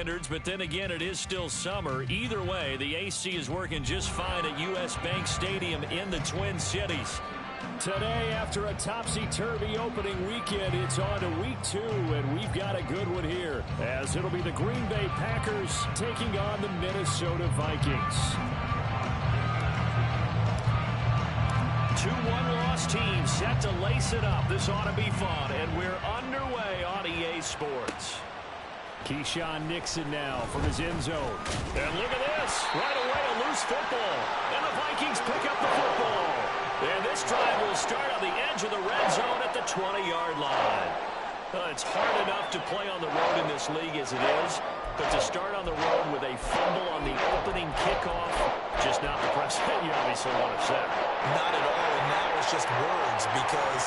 standards, but then again, it is still summer. Either way, the AC is working just fine at U.S. Bank Stadium in the Twin Cities. Today, after a topsy-turvy opening weekend, it's on to week 2, and we've got a good one here, as it'll be the Green Bay Packers taking on the Minnesota Vikings. 2 one-loss teams set to lace it up. This ought to be fun, and we're underway on EA Sports. Keyshawn Nixon now from his end zone. And look at this. Right away, a loose football. And the Vikings pick up the football. And this drive will start on the edge of the red zone at the 20-yard line. It's hard enough to play on the road in this league as it is, but to start on the road with a fumble on the opening kickoff, just not the precedent you obviously want to set. Not at all, and now it's just words because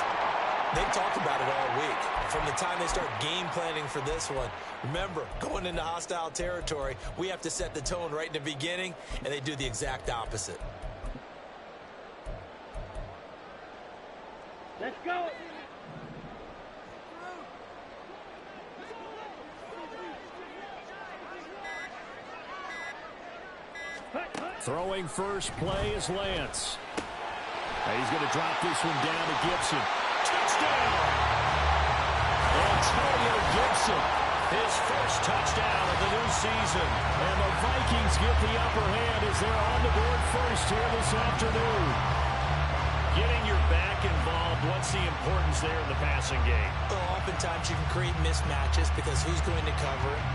they've talked about it all week. From the time they start game planning for this one, remember, going into hostile territory, we have to set the tone right in the beginning, and they do the exact opposite. Let's go. Throwing first play is Lance. He's going to drop this one down to Gibson. Touchdown! Antonio Gibson, his first touchdown of the new season. And the Vikings get the upper hand as they're on the board first here this afternoon. Getting your back involved, what's the importance there in the passing game? Well, oftentimes you can create mismatches because who's going to cover it?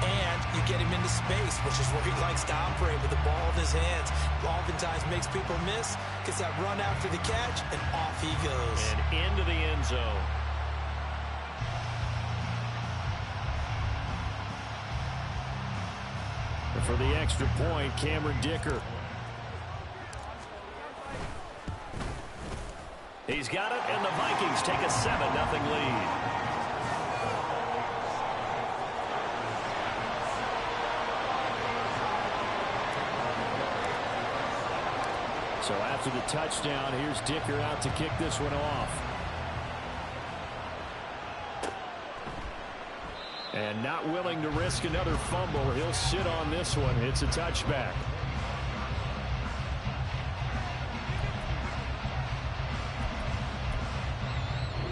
And you get him into space, which is where he likes to operate with the ball in his hands. Oftentimes makes people miss, gets that run after the catch, and off he goes. And into the end zone. And for the extra point, Cameron Dicker. He's got it, and the Vikings take a 7-0 lead. So after the touchdown, here's Dicker out to kick this one off. And not willing to risk another fumble. He'll sit on this one. It's a touchback.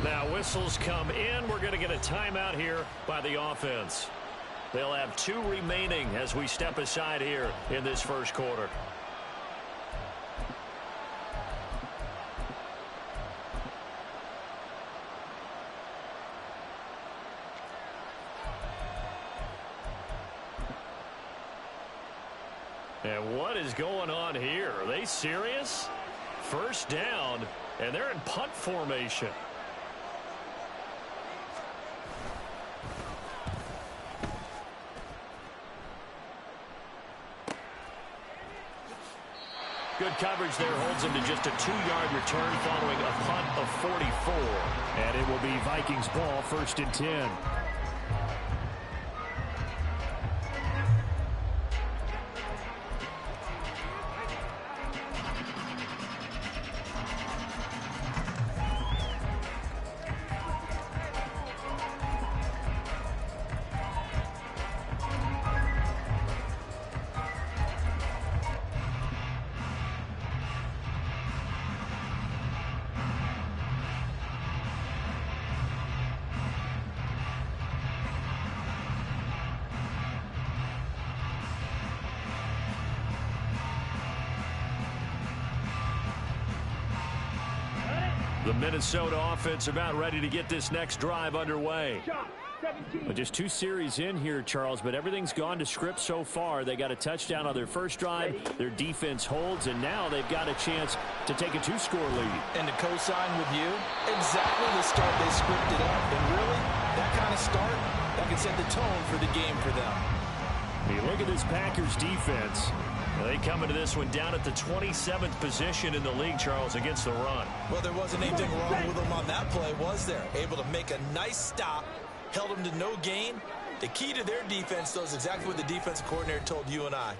Now whistles come in. We're going to get a timeout here by the offense. They'll have 2 remaining as we step aside here in this first quarter. And what is going on here? Are they serious? First down, and they're in punt formation. Good coverage there, holds him to just a 2-yard return following a punt of 44. And it will be Vikings ball, 1st and 10. The Minnesota offense about ready to get this next drive underway. Well, just 2 series in here, Charles, but everything's gone to script so far. They got a touchdown on their first drive. Their defense holds, and now they've got a chance to take a 2-score lead. And to co-sign with you, exactly the start they scripted up. And really, that kind of start, that can set the tone for the game for them. Hey, look at this Packers defense. They come into this one down at the 27th position in the league, Charles, against the run. Well, there wasn't anything wrong with them on that play, was there? Able to make a nice stop, held them to no gain. The key to their defense, though, is exactly what the defensive coordinator told you and I.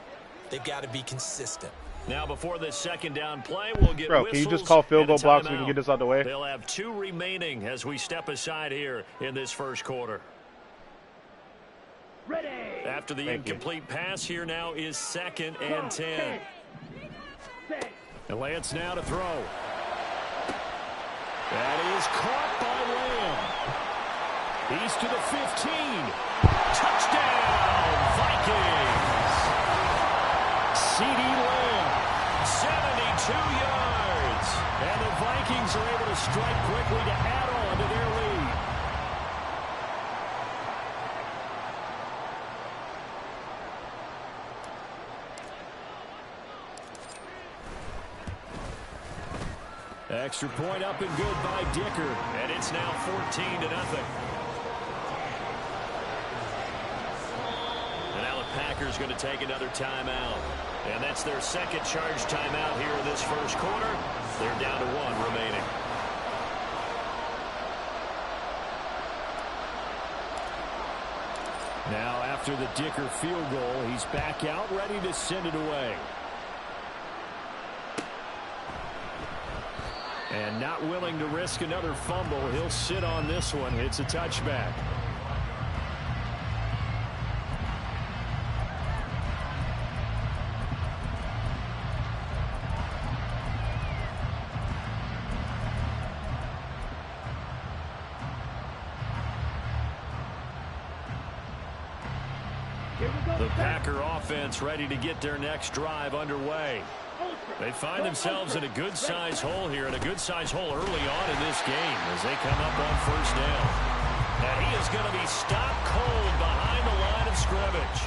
They've got to be consistent. Now, before this second down play, we'll get Bro, can you just call field goal blocks so we can get this out of the way? They'll have 2 remaining as we step aside here in this first quarter. After the incomplete pass, here now is 2nd and 10. And Lance now to throw. That is caught by Lamb. He's to the 15. Touchdown, Vikings. C.D. Lamb, 72 yards. And the Vikings are able to strike quickly to add on to their lead. Extra point up and good by Dicker. And it's now 14-0. And now the Packers going to take another timeout. And that's their second charge timeout here in this first quarter. They're down to 1 remaining. Now after the Dicker field goal, he's back out ready to send it away. And not willing to risk another fumble. He'll sit on this one. It's a touchback. The Packer offense ready to get their next drive underway. They find themselves in a good-sized hole here, and a good-sized hole early on in this game as they come up on first down. And he is going to be stopped cold behind the line of scrimmage.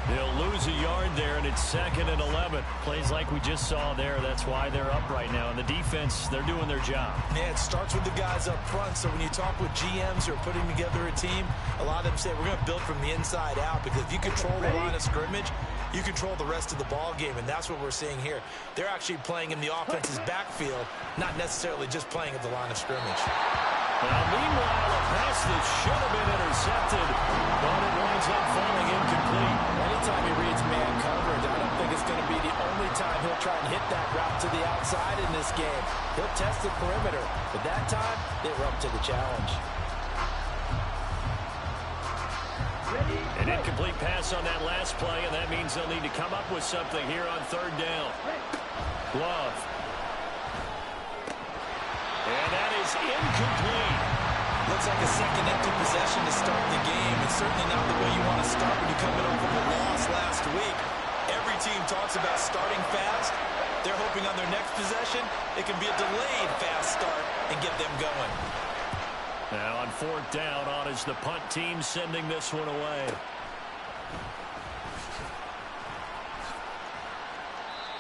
They'll lose a yard there, and it's 2nd and 11. Plays like we just saw there. That's why they're up right now. And the defense, they're doing their job. Yeah, it starts with the guys up front. So when you talk with GMs who are putting together a team, a lot of them say, we're going to build from the inside out, because if you control the line of scrimmage, you control the rest of the ball game, and that's what we're seeing here. They're actually playing in the offense's backfield, not necessarily just playing at the line of scrimmage. Now, meanwhile, a pass that should have been intercepted, but it winds up falling incomplete. Anytime he reads man coverage, I don't think it's going to be the only time he'll try and hit that route to the outside in this game. He'll test the perimeter, but that time, they were up to the challenge. An incomplete pass on that last play, and that means they'll need to come up with something here on 3rd down. Glove. And that is incomplete. Looks like a second empty possession to start the game. It's certainly not the way you want to start when you're coming off of a loss last week. Every team talks about starting fast. They're hoping on their next possession, it can be a delayed fast start and get them going. Now on 4th down, on is the punt team sending this one away.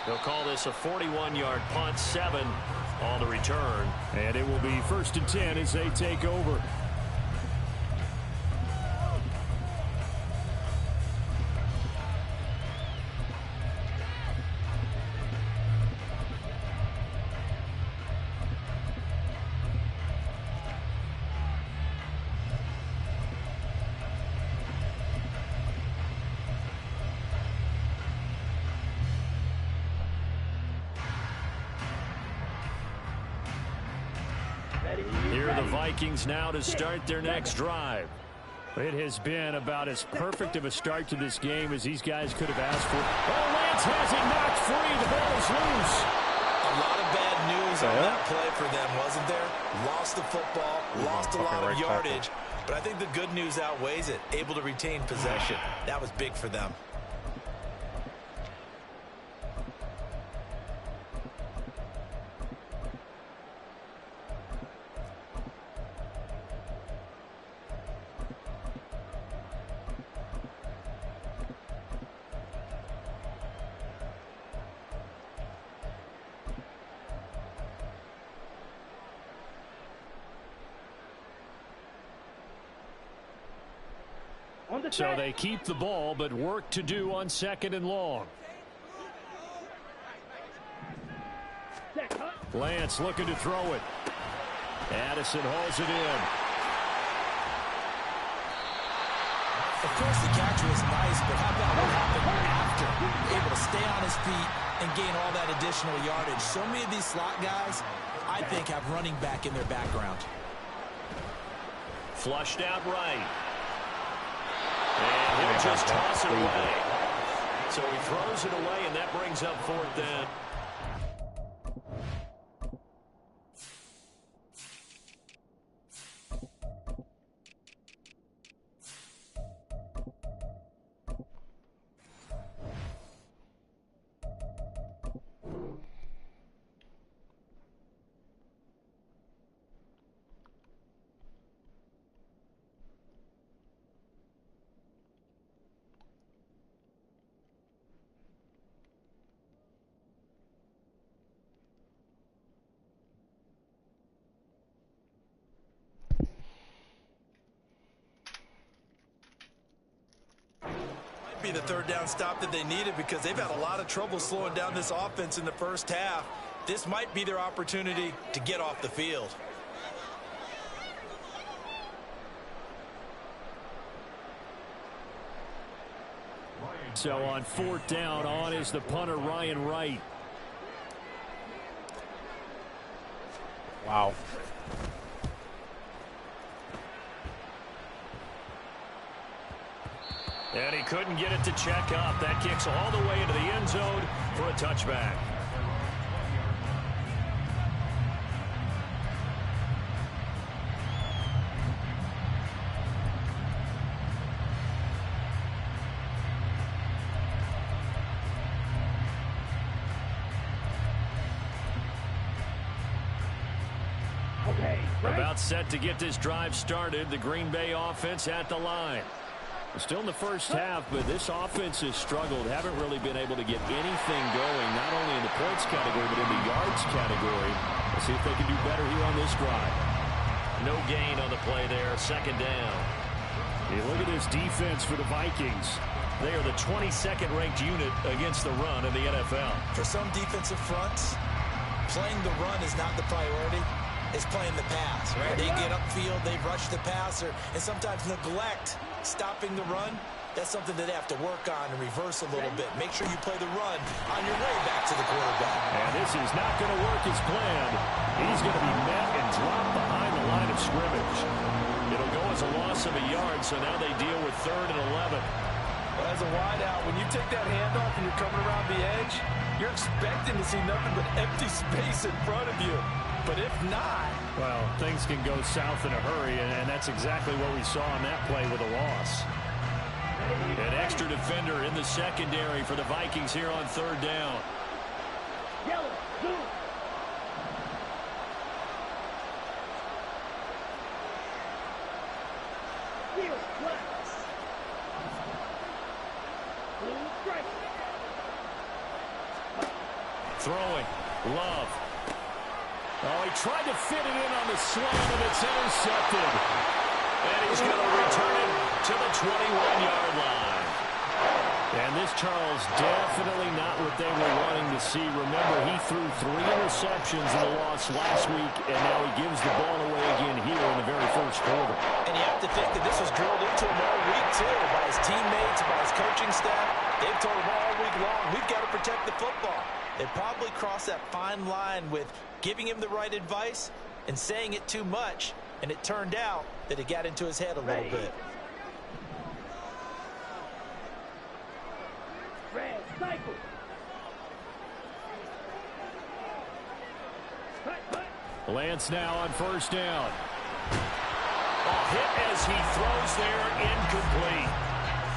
They'll call this a 41-yard punt, 7 on the return. And it will be 1st and 10 as they take over. Here are the Vikings now to start their next drive. It has been about as perfect of a start to this game as these guys could have asked for. Oh, Lance has it knocked free. The ball is loose. A lot of bad news on that play for them, wasn't there? Lost the football, lost a lot of yardage, but I think the good news outweighs it. Able to retain possession. That was big for them. So they keep the ball, but work to do on 2nd and long. Lance looking to throw it. Addison hauls it in. Of course, the catch was nice, but how about what happened after? Able to stay on his feet and gain all that additional yardage. So many of these slot guys, I think, have running back in their background. Flushed out right. And he'll just toss it away. So he throws it away, and that brings up fourth down. Be the third down stop that they needed because they've had a lot of trouble slowing down this offense in the first half. This might be their opportunity to get off the field. So on fourth down, on is the punter, Ryan Wright. Wow. And he couldn't get it to check up. That kicks all the way into the end zone for a touchback. About set to get this drive started. The Green Bay offense at the line. Still in the first half, but this offense has struggled. Haven't really been able to get anything going, not only in the points category, but in the yards category. Let's see if they can do better here on this drive. No gain on the play there. Second down. Hey, look at this defense for the Vikings. They are the 22nd ranked unit against the run in the NFL. For some defensive fronts, playing the run is not the priority. It's playing the pass, right? They get upfield, they rush the passer, and sometimes neglect stopping the run. That's something that they have to work on and reverse a little bit. Make sure you play the run on your way back to the quarterback. And this is not going to work as planned. He's going to be met and dropped behind the line of scrimmage. It'll go as a loss of a yard, so now they deal with 3rd and 11. Well, as a wideout, when you take that handoff and you're coming around the edge, you're expecting to see nothing but empty space in front of you. But if not... Well, things can go south in a hurry, and that's exactly what we saw on that play with a loss. An extra defender in the secondary for the Vikings here on 3rd down. Yellow, blue. Blue, black. Blue, strike. Throwing. Love. Oh, he tried to fit it in on the slant, and it's intercepted. And he's going to return it to the 21-yard line. And this, Charles, definitely not what they were wanting to see. Remember, he threw 3 interceptions in the loss last week, and now he gives the ball away again here in the very first quarter. And you have to think that this was drilled into him all week, too, by his teammates, by his coaching staff. They've told him all week long, we've got to protect the football. They probably crossed that fine line with giving him the right advice and saying it too much, and it turned out that it got into his head a little bit. Red, cycle. Lance now on first down. A hit as he throws there, incomplete.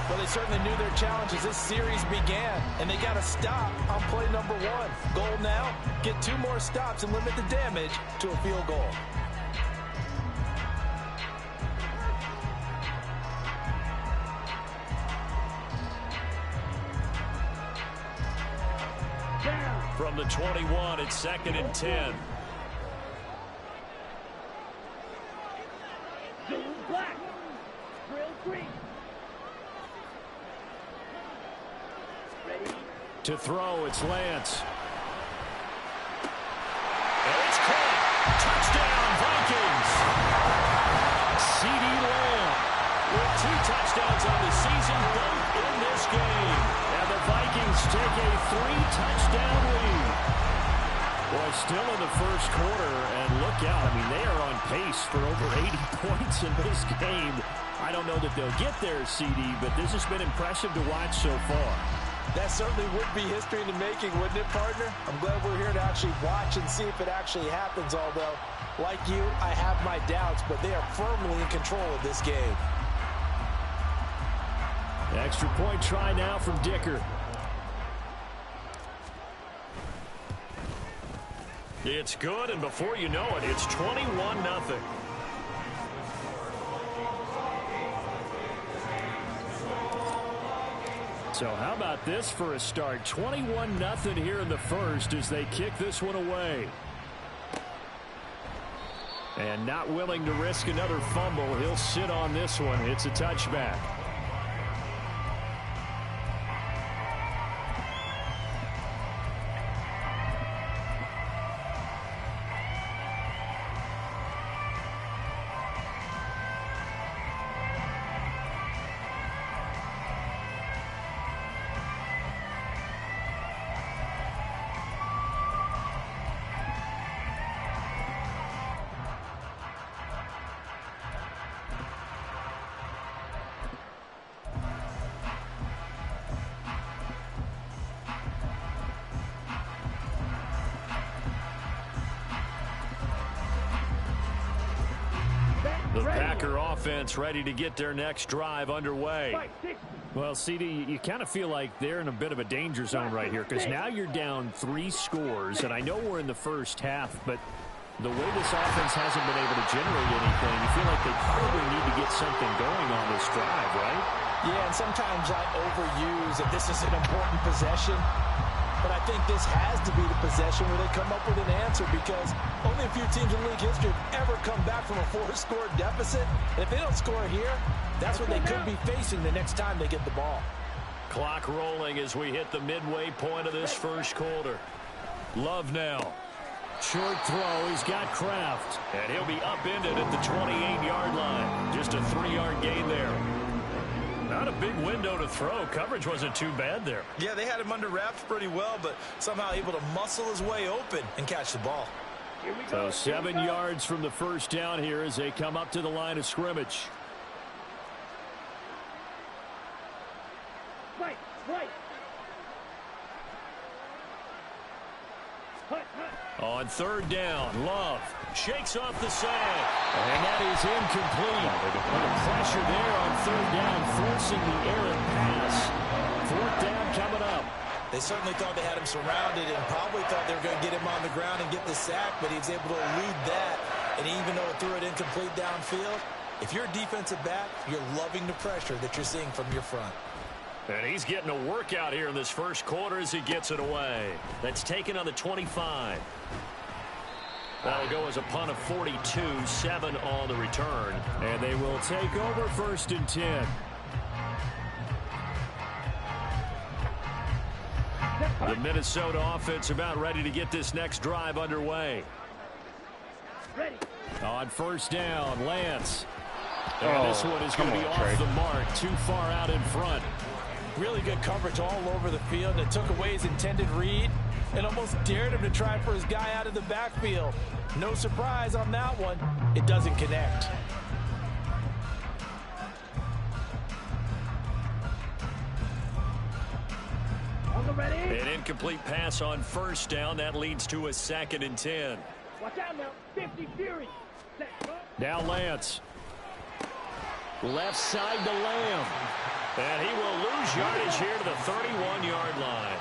Well, they certainly knew their challenge as this series began, and they got to stop on play number 1. Goal now, get 2 more stops and limit the damage to a field goal. From the 21, it's 2nd and 10. Blue, black. Grill, green. Ready? To throw, it's Lance. And it's caught. Touchdown, Vikings. CeeDee Lamb With 2 touchdowns on the season, both in this game. and the Vikings take a 3-touchdown lead. Boy, still in the first quarter, and look out. I mean, they are on pace for over 80 points in this game. I don't know that they'll get there, CD, but this has been impressive to watch so far. That certainly would be history in the making, wouldn't it, partner? I'm glad we're here to actually watch and see if it actually happens, although, like you, I have my doubts, but they are firmly in control of this game. Extra point try now from Dicker. It's good, and before you know it, it's 21-0. So how about this for a start? 21-0 here in the first as they kick this one away. And not willing to risk another fumble. He'll sit on this one. It's a touchback. The Packer offense ready to get their next drive underway. Well, CD, you kind of feel like they're in a bit of a danger zone right here because now you're down 3 scores, and I know we're in the first half, but the way this offense hasn't been able to generate anything, you feel like they probably need to get something going on this drive, right? Yeah, and sometimes I overuse that this is an important possession. But I think this has to be the possession where they come up with an answer because only a few teams in league history have ever come back from a 4-score deficit. And if they don't score here, that's what they could be facing the next time they get the ball. Clock rolling as we hit the midway point of this first quarter. Love now. Short throw. He's got Kraft. And he'll be upended at the 28-yard line. Just a 3-yard gain there. Not a big window to throw. Coverage wasn't too bad there. Yeah, they had him under wraps pretty well, but somehow able to muscle his way open and catch the ball. So 7 yards from the first down here as they come up to the line of scrimmage. On third down, Love shakes off the sand. And that is incomplete. Under pressure there on third down, forcing the errant pass. Fourth down coming up. They certainly thought they had him surrounded and probably thought they were going to get him on the ground and get the sack, but he was able to elude that. And even though it threw it incomplete downfield, if you're a defensive back, you're loving the pressure that you're seeing from your front. And he's getting a workout here in this first quarter as he gets it away. That's taken on the 25. That'll go as a punt of 42, 7 on the return. And they will take over first and 10. The Minnesota offense about ready to get this next drive underway. Ready. On first down, Lance. And this one is going to be off the mark, too far out in front. Really good coverage all over the field. It took away his intended read and almost dared him to try for his guy out of the backfield. No surprise on that one. It doesn't connect. An incomplete pass on first down. That leads to a 2nd and 10. Watch out now. 50 Fury. Now Lance. Left side to Lamb. And he will lose yardage here to the 31-yard line.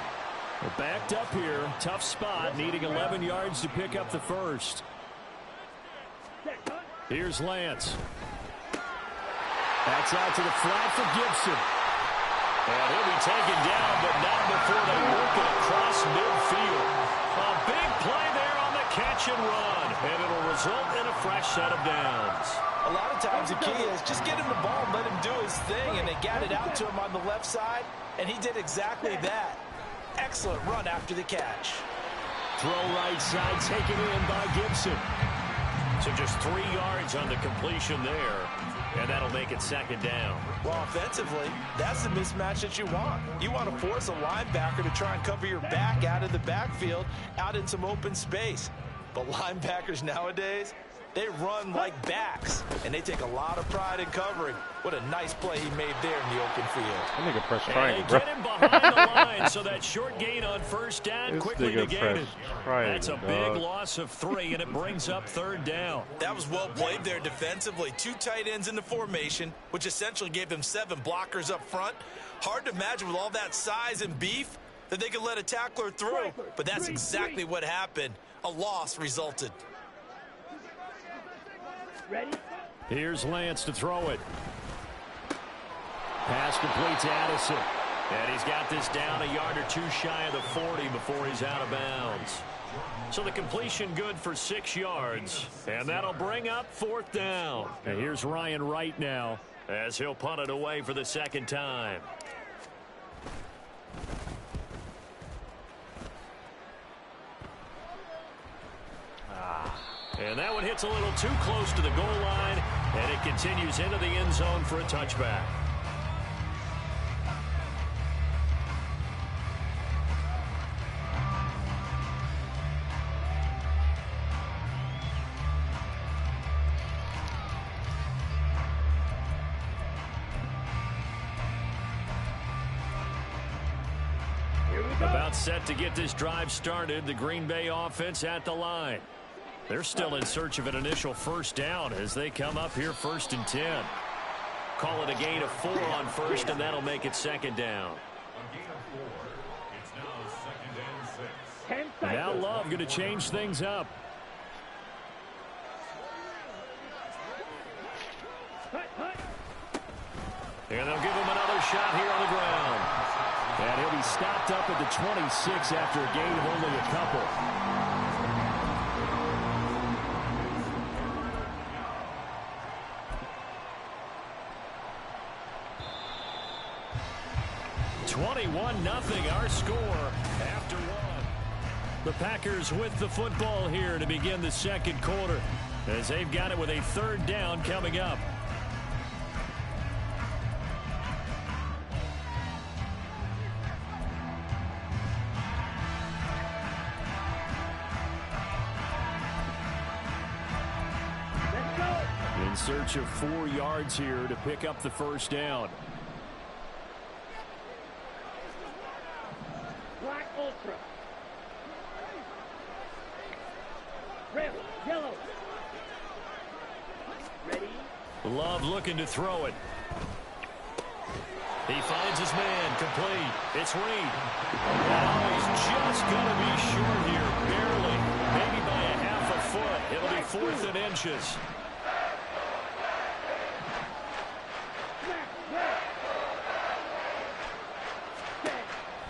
We're backed up here. Tough spot. Needing 11 yards to pick up the first. Here's Lance. That's out to the flat for Gibson. And he'll be taken down, but not before they work it across midfield. A big play there on the catch and run. And it'll result in a fresh set of downs. A lot of times the key is just get him the ball and let him do his thing, and they got it out to him on the left side, and he did exactly that. Excellent run after the catch. Throw right side, taken in by Gibson. So just 3 yards on the completion there, and that'll make it 2nd down. Well, offensively, that's the mismatch that you want. You want to force a linebacker to try and cover your back out of the backfield, out in some open space. But linebackers nowadays, They run like backs, and they take a lot of pride in covering. What a nice play he made there in the open field. I think I pressed And triangle, they bro. get him behind the line, so that short gain on first down This quickly nigga negated. pressed triangle, That's a dog. big loss of 3, and it brings up third down. That was well played there defensively. 2 tight ends in the formation, which essentially gave them 7 blockers up front. Hard to imagine with all that size and beef that they could let a tackler through, but that's exactly what happened. A loss resulted. Ready? Here's Lance to throw it. Pass complete to Addison. And he's got this down a yard or 2 shy of the 40 before he's out of bounds. So the completion good for 6 yards, and that'll bring up 4th down. And here's Ryan Wright now, as he'll punt it away for the 2nd time. And that one hits a little too close to the goal line, and it continues into the end zone for a touchback. About set to get this drive started. The Green Bay offense at the line. They're still in search of an initial first down as they come up here 1st and 10. Call it a gain of 4 on first, and that'll make it 2nd down. now Love going to change things up. And they'll give him another shot here on the ground. And he'll be stopped up at the 26 after a gain of only a couple. 21-0 our score after 1. The Packers with the football here to begin the 2nd quarter as they've got it with a 3rd down coming up. In search of 4 yards here to pick up the first down. Black Ultra. Red, yellow. Ready? Love looking to throw it. He finds his man, complete. It's Reed. Now he's just going to be short here, barely, maybe by a half a foot. It'll be 4th and inches.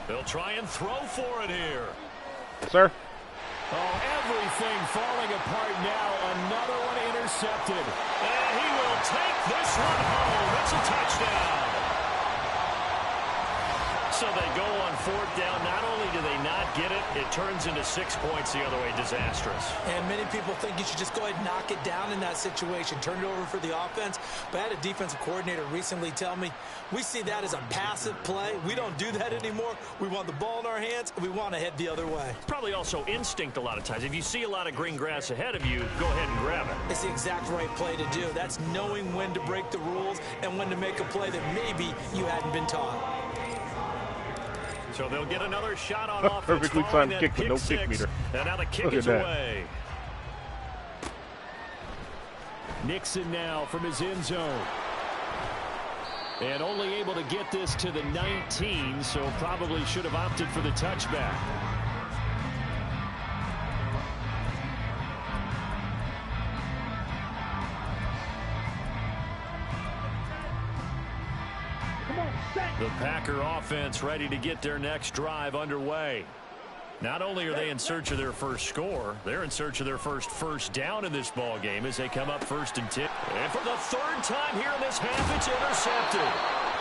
They'll try and throw for it here. Sir? Oh, everything falling apart now. Another one intercepted. And he will take this one home. It's a touchdown. So they go on 4th down. Not only do they not get it, it turns into 6 points the other way. Disastrous. And many people think you should just go ahead and knock it down in that situation. Turn it over for the offense. But I had a defensive coordinator recently tell me, we see that as a passive play. We don't do that anymore. We want the ball in our hands, and we want to head the other way. Probably also instinct a lot of times. If you see a lot of green grass ahead of you, go ahead and grab it. It's the exact right play to do. That's knowing when to break the rules and when to make a play that maybe you hadn't been taught. So they'll get another shot on offense. Perfectly timed kick with no six. kick meter. And now the kick Look at is that. away. Nixon now from his end zone. And only able to get this to the 19, so probably should have opted for the touchback. The Packer offense ready to get their next drive underway. Not only are they in search of their first score, they're in search of their first down in this ball game as they come up 1st and 10. And for the 3rd time here in this half, it's intercepted.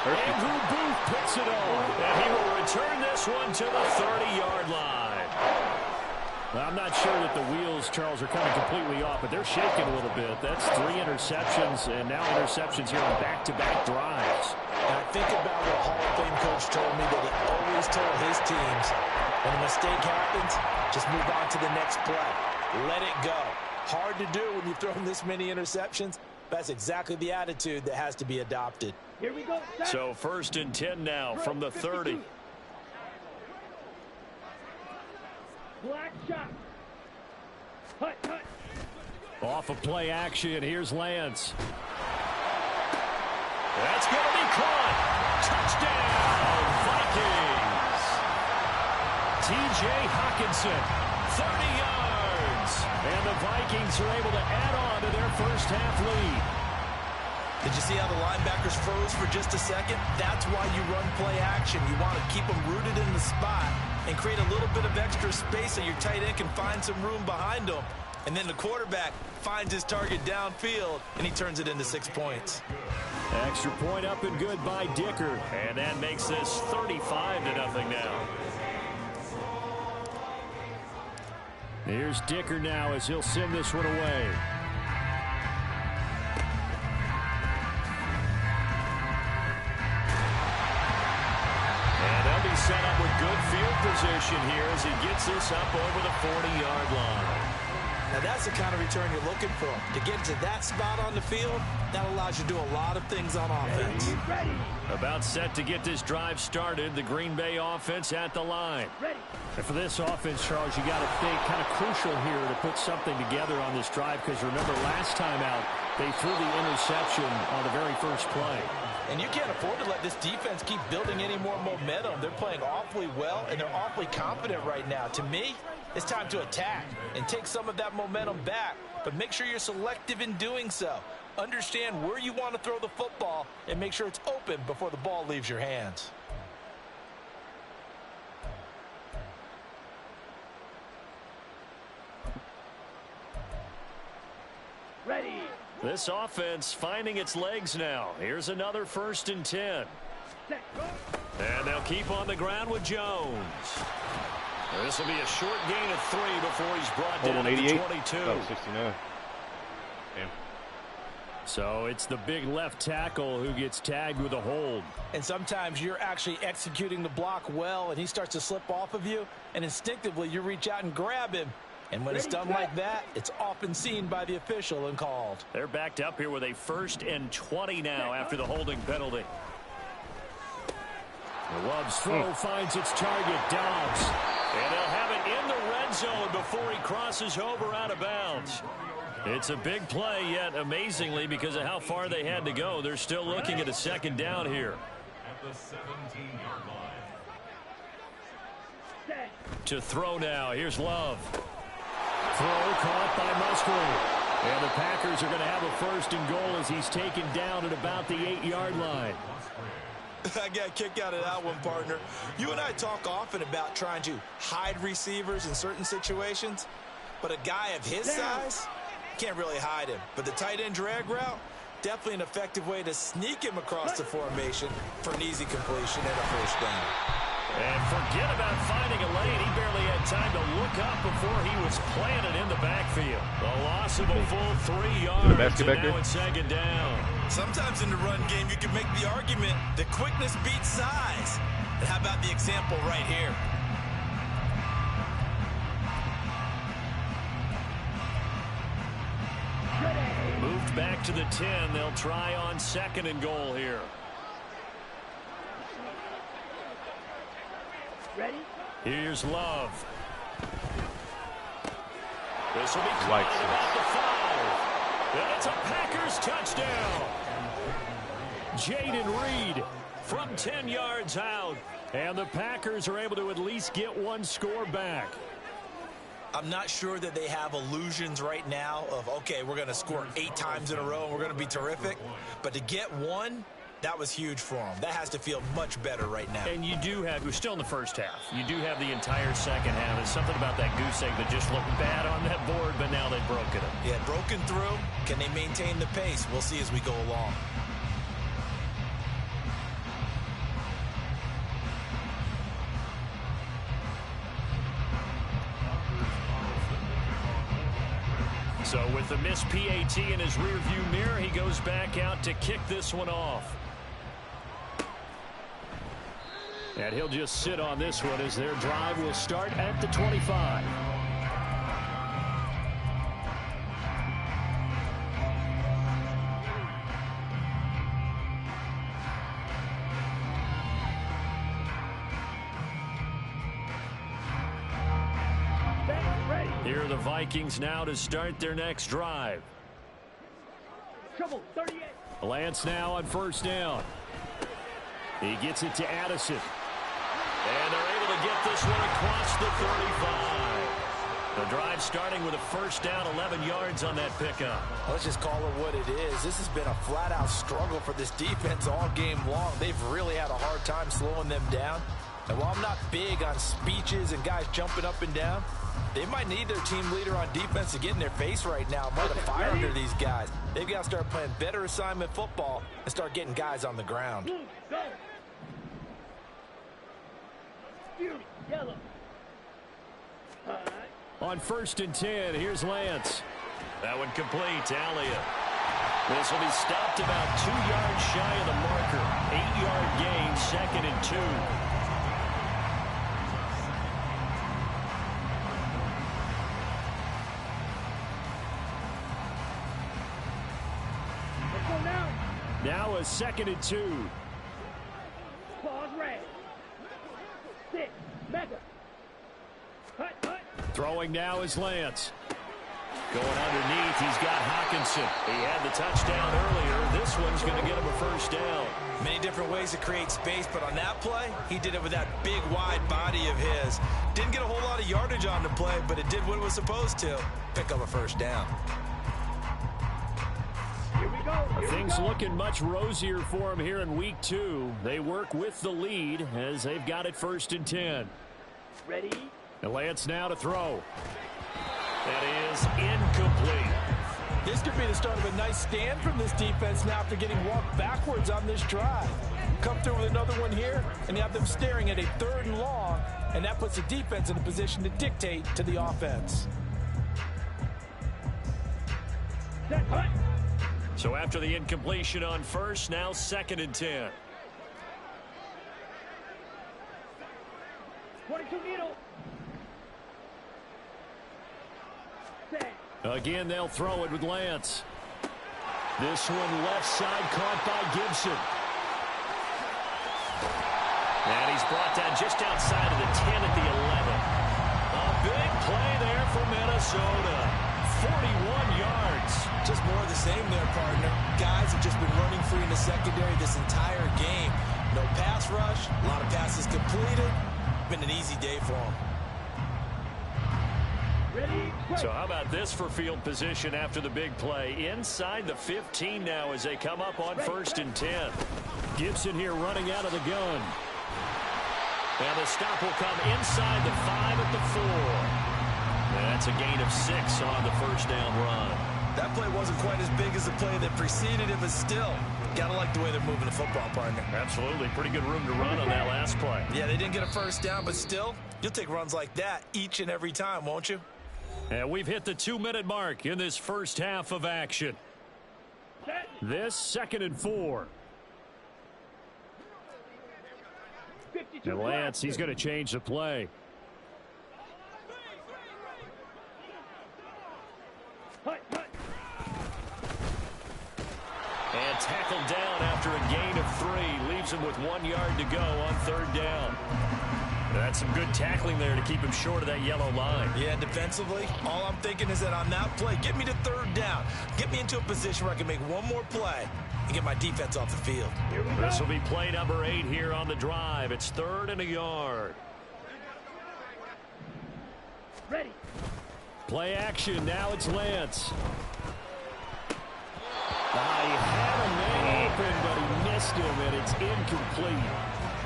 Andrew Booth picks it off, and he will return this one to the 30-yard line. I'm not sure that the wheels, Charles, are coming completely off, but they're shaking a little bit. That's 3 interceptions, and now interceptions here on back-to-back drives. And I think about what Hall of Fame coach told me that he always told his teams, when a mistake happens, just move on to the next play. Let it go. Hard to do when you've thrown this many interceptions. That's exactly the attitude that has to be adopted. Here we go. Set. So 1st and 10 now from the 30. Black shot. Hut, hut. Off of play action, here's Lance. That's going to be caught. Touchdown, Vikings. T.J. Hawkinson, 30 yards. And the Vikings are able to add on to their first half lead. Did you see how the linebackers froze for just a second? That's why you run play action. You want to keep them rooted in the spot and create a little bit of extra space so your tight end can find some room behind them. And then the quarterback finds his target downfield, and he turns it into 6 points. Extra point up and good by Dicker. And that makes this 35-0 now. Here's Dicker now as he'll send this one away. And they'll be set up with good field position here as he gets this up over the 40-yard line. Now that's the kind of return you're looking for. To get to that spot on the field, that allows you to do a lot of things on offense. Ready. About set to get this drive started. The Green Bay offense at the line. Ready. And for this offense, Charles, you got to think kind of crucial here to put something together on this drive because remember last time out, they threw the interception on the very first play. And you can't afford to let this defense keep building any more momentum. They're playing awfully well, and they're awfully confident right now. To me, it's time to attack and take some of that momentum back, but make sure you're selective in doing so. Understand where you want to throw the football and make sure it's open before the ball leaves your hands. Ready. This offense finding its legs now. Here's another 1st and 10. Set. Go. And they'll keep on the ground with Jones. This will be a short gain of 3 before he's brought down to 88. 22. Oh, 69. Damn. So it's the big left tackle who gets tagged with a hold. And sometimes you're actually executing the block well, and he starts to slip off of you, and instinctively you reach out and grab him. And when it's done like that, it's often seen by the official and called. They're backed up here with a 1st and 20 now after the holding penalty. Love's throw finds its target, Dobbs. And they'll have it in the red zone before he crosses over out of bounds. It's a big play, yet amazingly, because of how far they had to go, they're still looking at a 2nd down here. At the 17-yard line. Set. To throw now, here's Love. Throw caught by Musgrave. And the Packers are going to have a 1st and goal as he's taken down at about the 8-yard line. I got a kick out of that one, partner. You and I talk often about trying to hide receivers in certain situations, but a guy of his size can't really hide him. But the tight end drag route, definitely an effective way to sneak him across the formation for an easy completion and a 1st down. And forget about finding a lane. He barely had time to look up before he was planted in the backfield. The loss of a full 3 yards, and now it's 2nd down. Sometimes in the run game, you can make the argument that quickness beats size. And how about the example right here? Moved back to the 10. They'll try on 2nd and goal here. Ready. Here's Love. This will be caught at about the 5. And it's a Packers touchdown. Jaden Reed from 10 yards out. And the Packers are able to at least get 1 score back. I'm not sure that they have illusions right now of, okay, we're going to score 8 times in a row and we're going to be terrific. But to get 1, that was huge for them. That has to feel much better right now. And you do have, we're still in the first half. You do have the entire second half. There's something about that goose egg that just looked bad on that board, but now they've broken it. Yeah, broken through. Can they maintain the pace? We'll see as we go along. So with the missed PAT in his rearview mirror, he goes back out to kick this one off. And he'll just sit on this one as their drive will start at the 25. Here are the Vikings now to start their next drive. Trouble, 38. Lance now on first down. He gets it to Addison. And they're able to get this one across the 35. The drive starting with a first down, 11 yards on that pickup. Let's just call it what it is. This has been a flat-out struggle for this defense all game long. They've really had a hard time slowing them down. And while I'm not big on speeches and guys jumping up and down, they might need their team leader on defense to get in their face right now and light a fire under these guys. They've got to start playing better assignment football and start getting guys on the ground. Blue, go. Fury, yellow. On first and 10, here's Lance. That one complete to Elliott. This will be stopped about 2 yards shy of the marker. 8-yard gain, 2nd and 2. Now a 2nd and 2. Pause red. 6, mega. Hut, hut. Throwing now is Lance. Going underneath, he's got Hawkinson. He had the touchdown earlier. This one's going to get him a first down. Many different ways to create space, but on that play, he did it with that big, wide body of his. Didn't get a whole lot of yardage on the play, but it did what it was supposed to. Pick up a first down. Here we go. Here Things we go. looking much rosier for him here in week 2. They work with the lead as they've got it first and 10. Ready? And Lance now to throw. That is incomplete. This could be the start of a nice stand from this defense now after getting walked backwards on this drive. Come through with another one here, and you have them staring at a 3rd and long, and that puts the defense in a position to dictate to the offense. Set, hut. So after the incompletion on first, now 2nd and 10. 22 needle. Set. Again, they'll throw it with Lance. This one left side caught by Gibson. And he's brought down just outside of the 10 at the 11. A big play there for Minnesota. 41 yards. Just more of the same there, partner. Guys have just been running free in the secondary this entire game. No pass rush, a lot of passes completed. Been an easy day for them. Ready? Break. So how about this for field position after the big play? Inside the 15 now as they come up on first and 10. Gibson here running out of the gun. And the stop will come inside the 5 at the 4. And that's a gain of 6 on the first down run. That play wasn't quite as big as the play that preceded it, but still, gotta like the way they're moving the football, partner. Absolutely. Pretty good room to run on that last play. Yeah, they didn't get a first down, but still, you'll take runs like that each and every time, won't you? And we've hit the 2-minute mark in this first half of action. Set. This 2nd and 4. 52 And Lance, he's going to change the play. Hut, hut. And tackled down after a gain of 3. Leaves him with 1 yard to go on 3rd down. That's some good tackling there to keep him short of that yellow line. Yeah, defensively, all I'm thinking is that on that play, get me to 3rd down. Get me into a position where I can make one more play and get my defense off the field. Here we go. This will be play number 8 here on the drive. It's 3rd and a yard. Ready. Play action. Now it's Lance. He had a man open, but he missed him, and it's incomplete.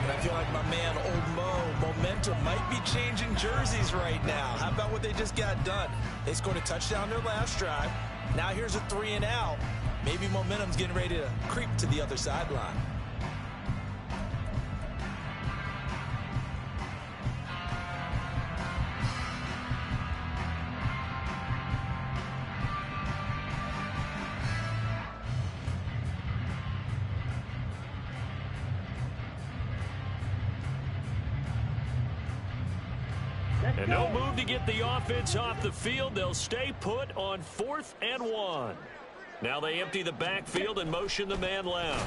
And I feel like my man, Old Mo, momentum might be changing jerseys right now. How about what they just got done? They scored a touchdown their last drive. Now here's a 3 and out. Maybe momentum's getting ready to creep to the other sideline. And no move to get the offense off the field. They'll stay put on 4th and 1. Now they empty the backfield and motion the man left.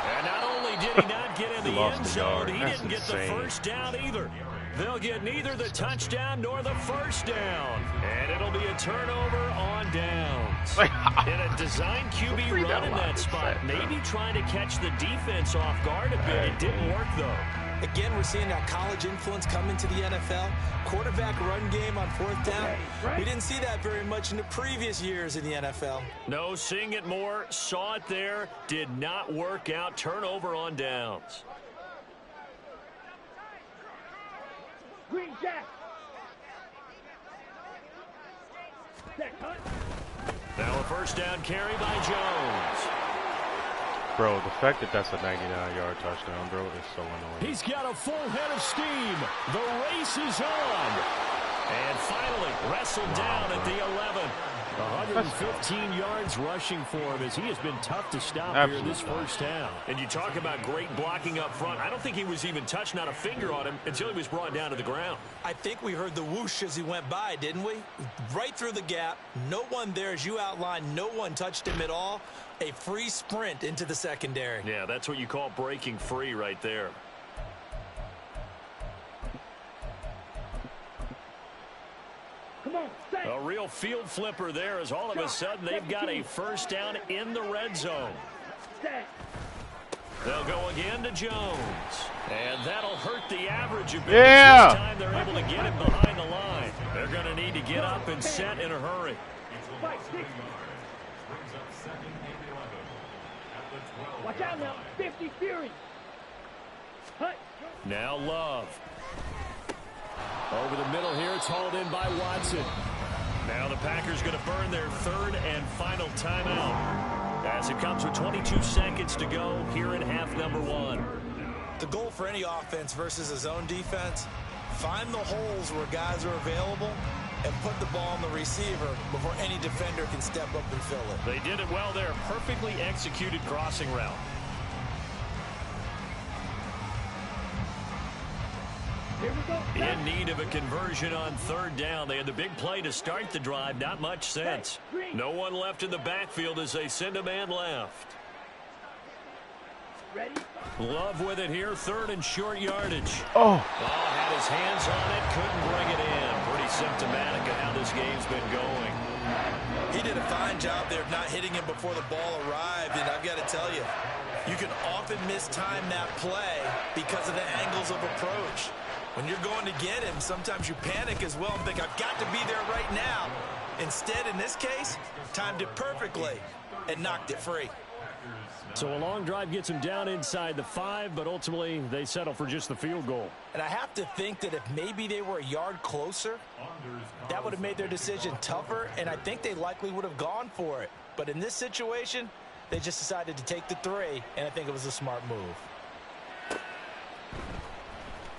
And not only did he not get in the end zone, he didn't get the first down either. They'll get neither the touchdown nor the first down. And it'll be a turnover on downs. In a design QB run in that spot, maybe trying to catch the defense off guard a bit. It didn't work, though. Again, we're seeing that college influence come into the NFL. Quarterback run game on fourth down. We didn't see that very much in the previous years in the NFL. No, seeing it more, saw it there, did not work out. Turnover on downs. Green Jack. Now a first down carry by Jones. Bro, the fact that that's a 99-yard touchdown, bro, is so annoying. He's got a full head of steam. The race is on. And finally wrestled down at the 11. 115 yards rushing for him as he has been tough to stop here in this first half. And you talk about great blocking up front. I don't think he was even touched, not a finger on him, until he was brought down to the ground. I think we heard the whoosh as he went by, didn't we? Right through the gap. No one there, as you outlined. No one touched him at all. A free sprint into the secondary. Yeah, that's what you call breaking free right there. Come on, set. A real field flipper there as all of a sudden they've got a first down in the red zone. Set. They'll go again to Jones. And that'll hurt the average a bit. Yeah. This time they're able to get him behind the line. They're going to need to get up and set in a hurry. Fight, 6. Watch out now. 50 Fury. Hut. Now Love. Over the middle here, it's hauled in by Watson. Now the Packers going to burn their third and final timeout as it comes with 22 seconds to go here in half number 1. The goal for any offense versus a zone defense, find the holes where guys are available and put the ball on the receiver before any defender can step up and fill it. They did it well there. Perfectly executed crossing route. Here we go. In need of a conversion on third down. They had the big play to start the drive. Not much sense. No one left in the backfield as they send a man left. Ready? Love with it here. Third and short yardage. Oh. Had his hands on it. Couldn't bring it in. Pretty symptomatic of how this game's been going. He did a fine job there of not hitting him before the ball arrived, and I've got to tell you, you can often mistime that play because of the angles of approach. When you're going to get him, sometimes you panic as well and think, I've got to be there right now. Instead, in this case, timed it perfectly and knocked it free. So a long drive gets him down inside the 5, but ultimately they settle for just the field goal. And I have to think that if maybe they were a yard closer, that would have made their decision tougher, and I think they likely would have gone for it. But in this situation, they just decided to take the 3, and I think it was a smart move.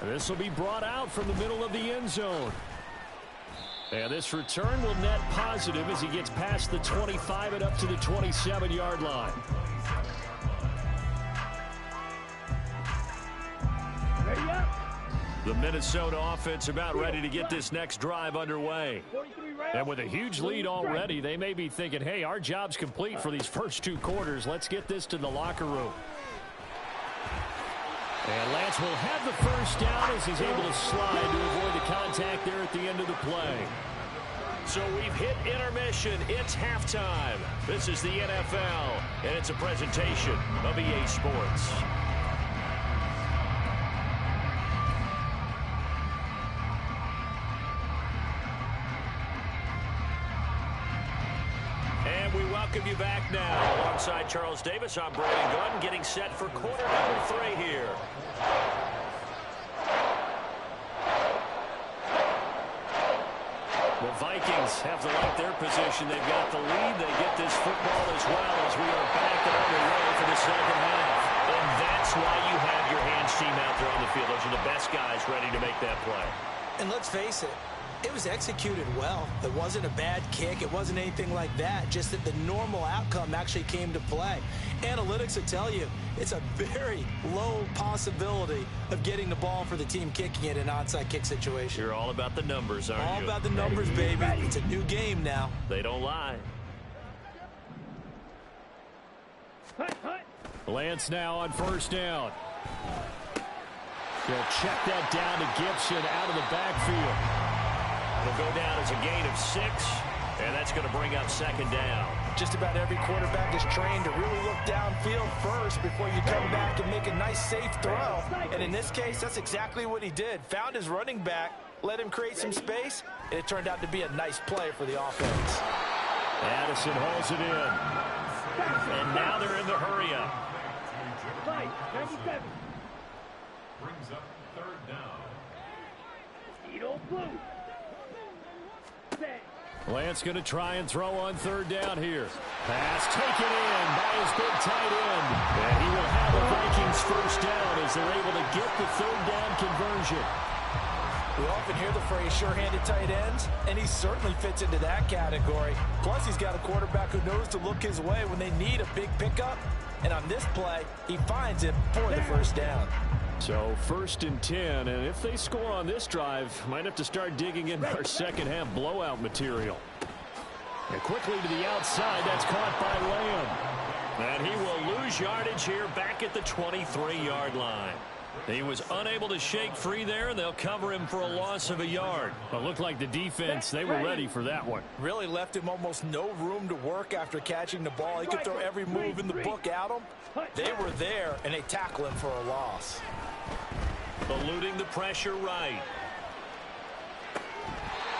And this will be brought out from the middle of the end zone. And this return will net positive as he gets past the 25 and up to the 27-yard line. Ready up. The Minnesota offense about ready to get this next drive underway. 43 rounds. And with a huge lead already, they may be thinking, hey, our job's complete for these first 2 quarters. Let's get this to the locker room. And Lance will have the first down as he's able to slide to avoid the contact there at the end of the play. So we've hit intermission. It's halftime. This is the NFL, and it's a presentation of EA Sports. And we welcome you back now. Alongside Charles Davis, I'm Brandon Gordon, getting set for quarter number 3 here. The Vikings have to like their position. They've got the lead. They get this football as well as we are back and underway for the second half. And that's why you have your hands team out there on the field. Those are the best guys ready to make that play. And let's face it, it was executed well. It wasn't a bad kick. It wasn't anything like that. Just that the normal outcome actually came to play. Analytics will tell you it's a very low possibility of getting the ball for the team kicking it in an onside kick situation. You're all about the numbers, aren't you? All about the numbers, baby. It's a new game now. They don't lie. Hut, hut. Lance now on first down. They'll check that down to Gibson out of the backfield. It'll go down as a gain of 6, and that's going to bring up second down. Just about every quarterback is trained to really look downfield first before you come back and make a nice, safe throw. And in this case, that's exactly what he did. Found his running back, let him create some space, and it turned out to be a nice play for the offense. Addison holds it in. And now they're in the hurry-up. Right, 97. Brings up third down. Edo blue. Set. Lance going to try and throw on third down here. Pass taken in by his big tight end. And he will have a Vikings first down as they're able to get the third down conversion. We often hear the phrase sure-handed tight ends, and he certainly fits into that category. Plus, he's got a quarterback who knows to look his way when they need a big pickup. And on this play, he finds it for the first down. So 1st and 10, and if they score on this drive, might have to start digging in our second half blowout material. And quickly to the outside, that's caught by Lamb. And he will lose yardage here back at the 23-yard line. He was unable to shake free there, and they'll cover him for a loss of a yard. It looked like the defense, they were ready for that one. Really left him almost no room to work after catching the ball. He could throw every move in the book at him. They were there, and they tackle him for a loss. Eluding the pressure right.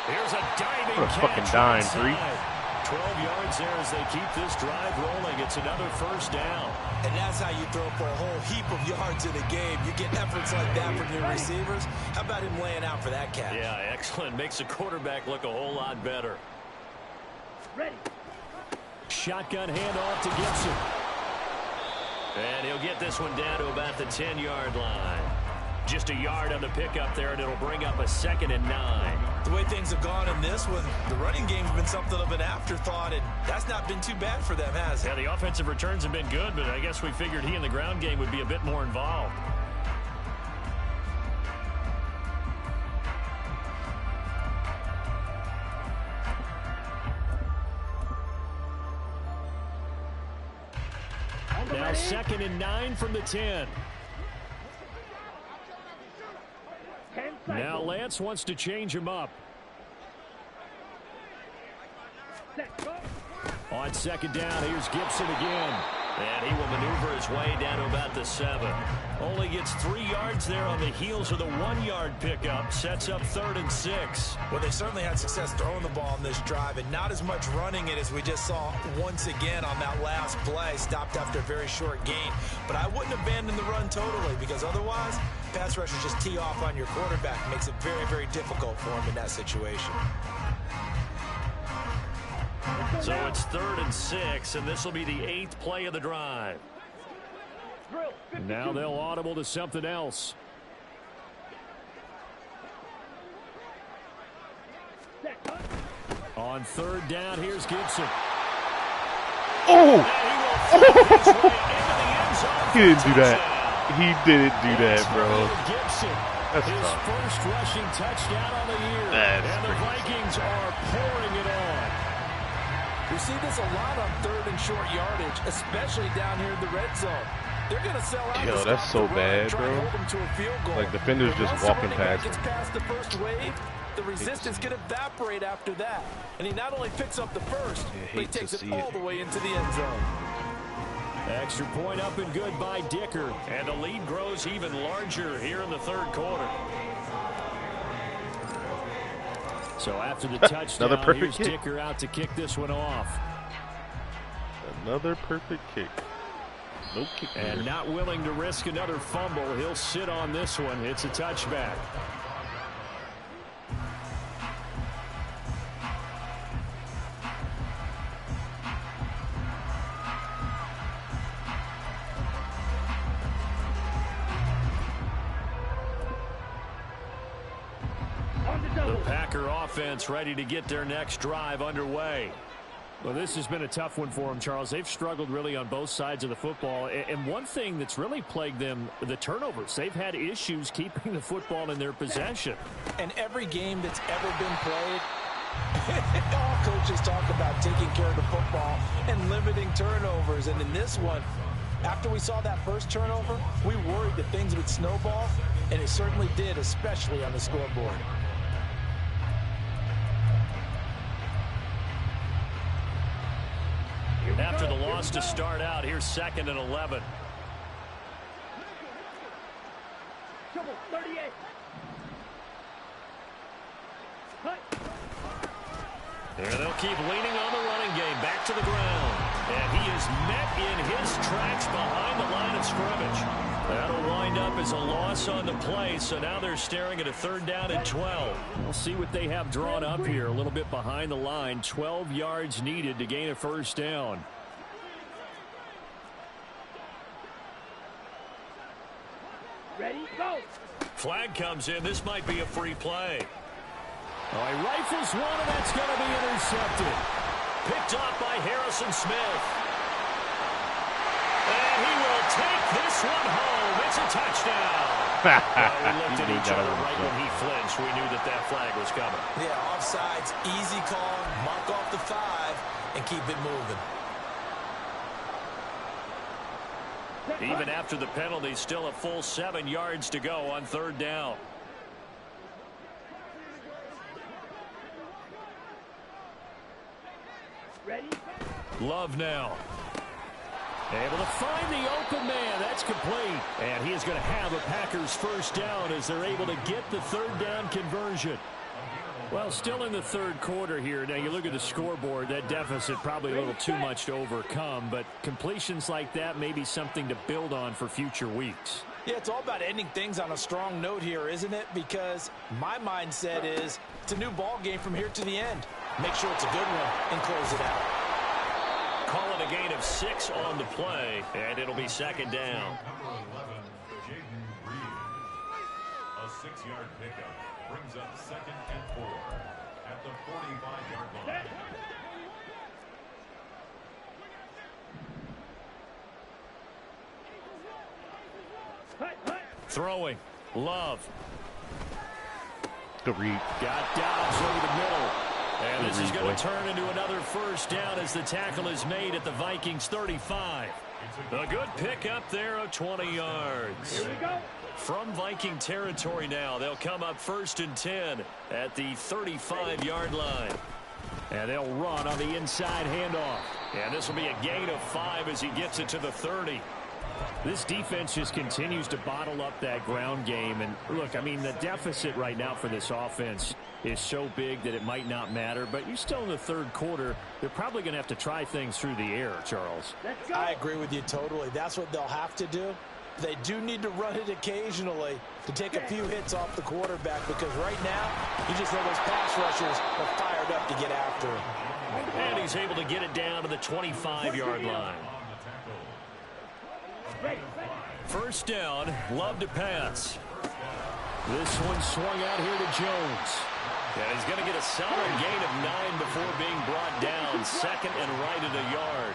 Here's a diving What a fucking catch dime, inside. 12 yards there as they keep this drive rolling. It's another first down. And that's how you throw for a whole heap of yards in a game. You get efforts like that from your receivers. How about him laying out for that catch? Yeah, excellent. Makes the quarterback look a whole lot better. Ready. Shotgun handoff to Gibson. And he'll get this one down to about the 10-yard line. Just a yard on the pickup there, and it'll bring up a 2nd and 9. The way things have gone in this one, the running game's been something of an afterthought, and that's not been too bad for them, has it? Yeah, the offensive returns have been good, but I guess we figured he in the ground game would be a bit more involved. Now 2nd and 9 from the 10. Now Lance wants to change him up. On 2nd down, here's Gibson again. And he will maneuver his way down to about the 7. Only gets 3 yards there on the heels of the 1-yard pickup. Sets up 3rd and 6. Well, they certainly had success throwing the ball on this drive, and not as much running it as we just saw once again on that last play. Stopped after a very short gain. But I wouldn't abandon the run totally, because otherwise, pass rushers just tee off on your quarterback. Makes it very, very difficult for him in that situation. So it's 3rd and 6, and this will be the 8th play of the drive. Now they'll audible to something else. On 3rd down, here's Gibson. Oh! He didn't do that. He didn't do that, bro. That's his tough. first rushing touchdown on the year. That's and the Vikings are pouring it on. We see this a lot on 3rd and short yardage, especially down here in the red zone. They're going to sell out. Yo, that's so bad, bro. Like, defenders just walking past him. Gets past the first wave, the resistance can evaporate after that. And he not only picks up the first, but he takes it all the way into the end zone. Extra point up and good by Dicker. And the lead grows even larger here in the 3rd quarter. So after the touchdown, Another perfect here's kick. Dicker out to kick this one off. Another perfect kick. No kick. And not willing to risk another fumble. He'll sit on this one. It's a touchback. The Packer offense ready to get their next drive underway. Well, this has been a tough one for them, Charles. They've struggled really on both sides of the football. And one thing that's really plagued them, the turnovers. They've had issues keeping the football in their possession. And every game that's ever been played, all coaches talk about taking care of the football and limiting turnovers. And in this one, After we saw that first turnover, we worried that things would snowball, and it certainly did, especially on the scoreboard. After the loss to start out, here's 2nd and 11. 38. And they'll keep leaning on the running game. Back to the ground. And he is met in his tracks behind the line of scrimmage. That'll wind up as a loss on the play. So now they're staring at a 3rd down and 12. We'll see what they have drawn up here. A little bit behind the line. 12 yards needed to gain a 1st down. Ready, go. Flag comes in. This might be a free play. Oh, he rifles one, and that's going to be intercepted. Picked off by Harrison Smith. And he will take this one home. It's a touchdown. We looked at each other right when he flinched. We knew that that flag was coming. Yeah, offsides, easy call. Mark off the 5 and keep it moving. Even after the penalty, still a full 7 yards to go on 3rd down. Ready? Love now. Able to find the open man. That's complete. And he is going to have a Packers 1st down as they're able to get the 3rd down conversion. Well, still in the 3rd quarter here. Now, you look at the scoreboard, that deficit probably a little too much to overcome, but completions like that may be something to build on for future weeks. Yeah, it's all about ending things on a strong note here, isn't it? Because my mindset is it's a new ball game from here to the end. Make sure it's a good one and close it out. Call it a gain of 6 on the play, and it'll be 2nd down. Number 11, Jaden Reed. A 6-yard pickup brings up 2nd and 4 at the 45-yard line. Throwing. Love. Good read. Got Dobbs over the middle. And this is going to turn into another 1st down as the tackle is made at the Vikings 35. A good pickup there of 20 yards. Here we go. From Viking territory now, they'll come up 1st and 10 at the 35-yard line. And they'll run on the inside handoff. And this will be a gain of 5 as he gets it to the 30. This defense just continues to bottle up that ground game. And look, I mean, the deficit right now for this offense is so big that it might not matter. But you're still in the 3rd quarter. They're probably going to have to try things through the air, Charles. Let's go. I agree with you totally. That's what they'll have to do. They do need to run it occasionally to take a few hits off the quarterback, because right now, you just know those pass rushers are fired up to get after him. And he's able to get it down to the 25-yard line. 1st down, Love to pass. This one swung out here to Jones. And he's going to get a solid gain of 9 before being brought down. 2nd and right at a yard.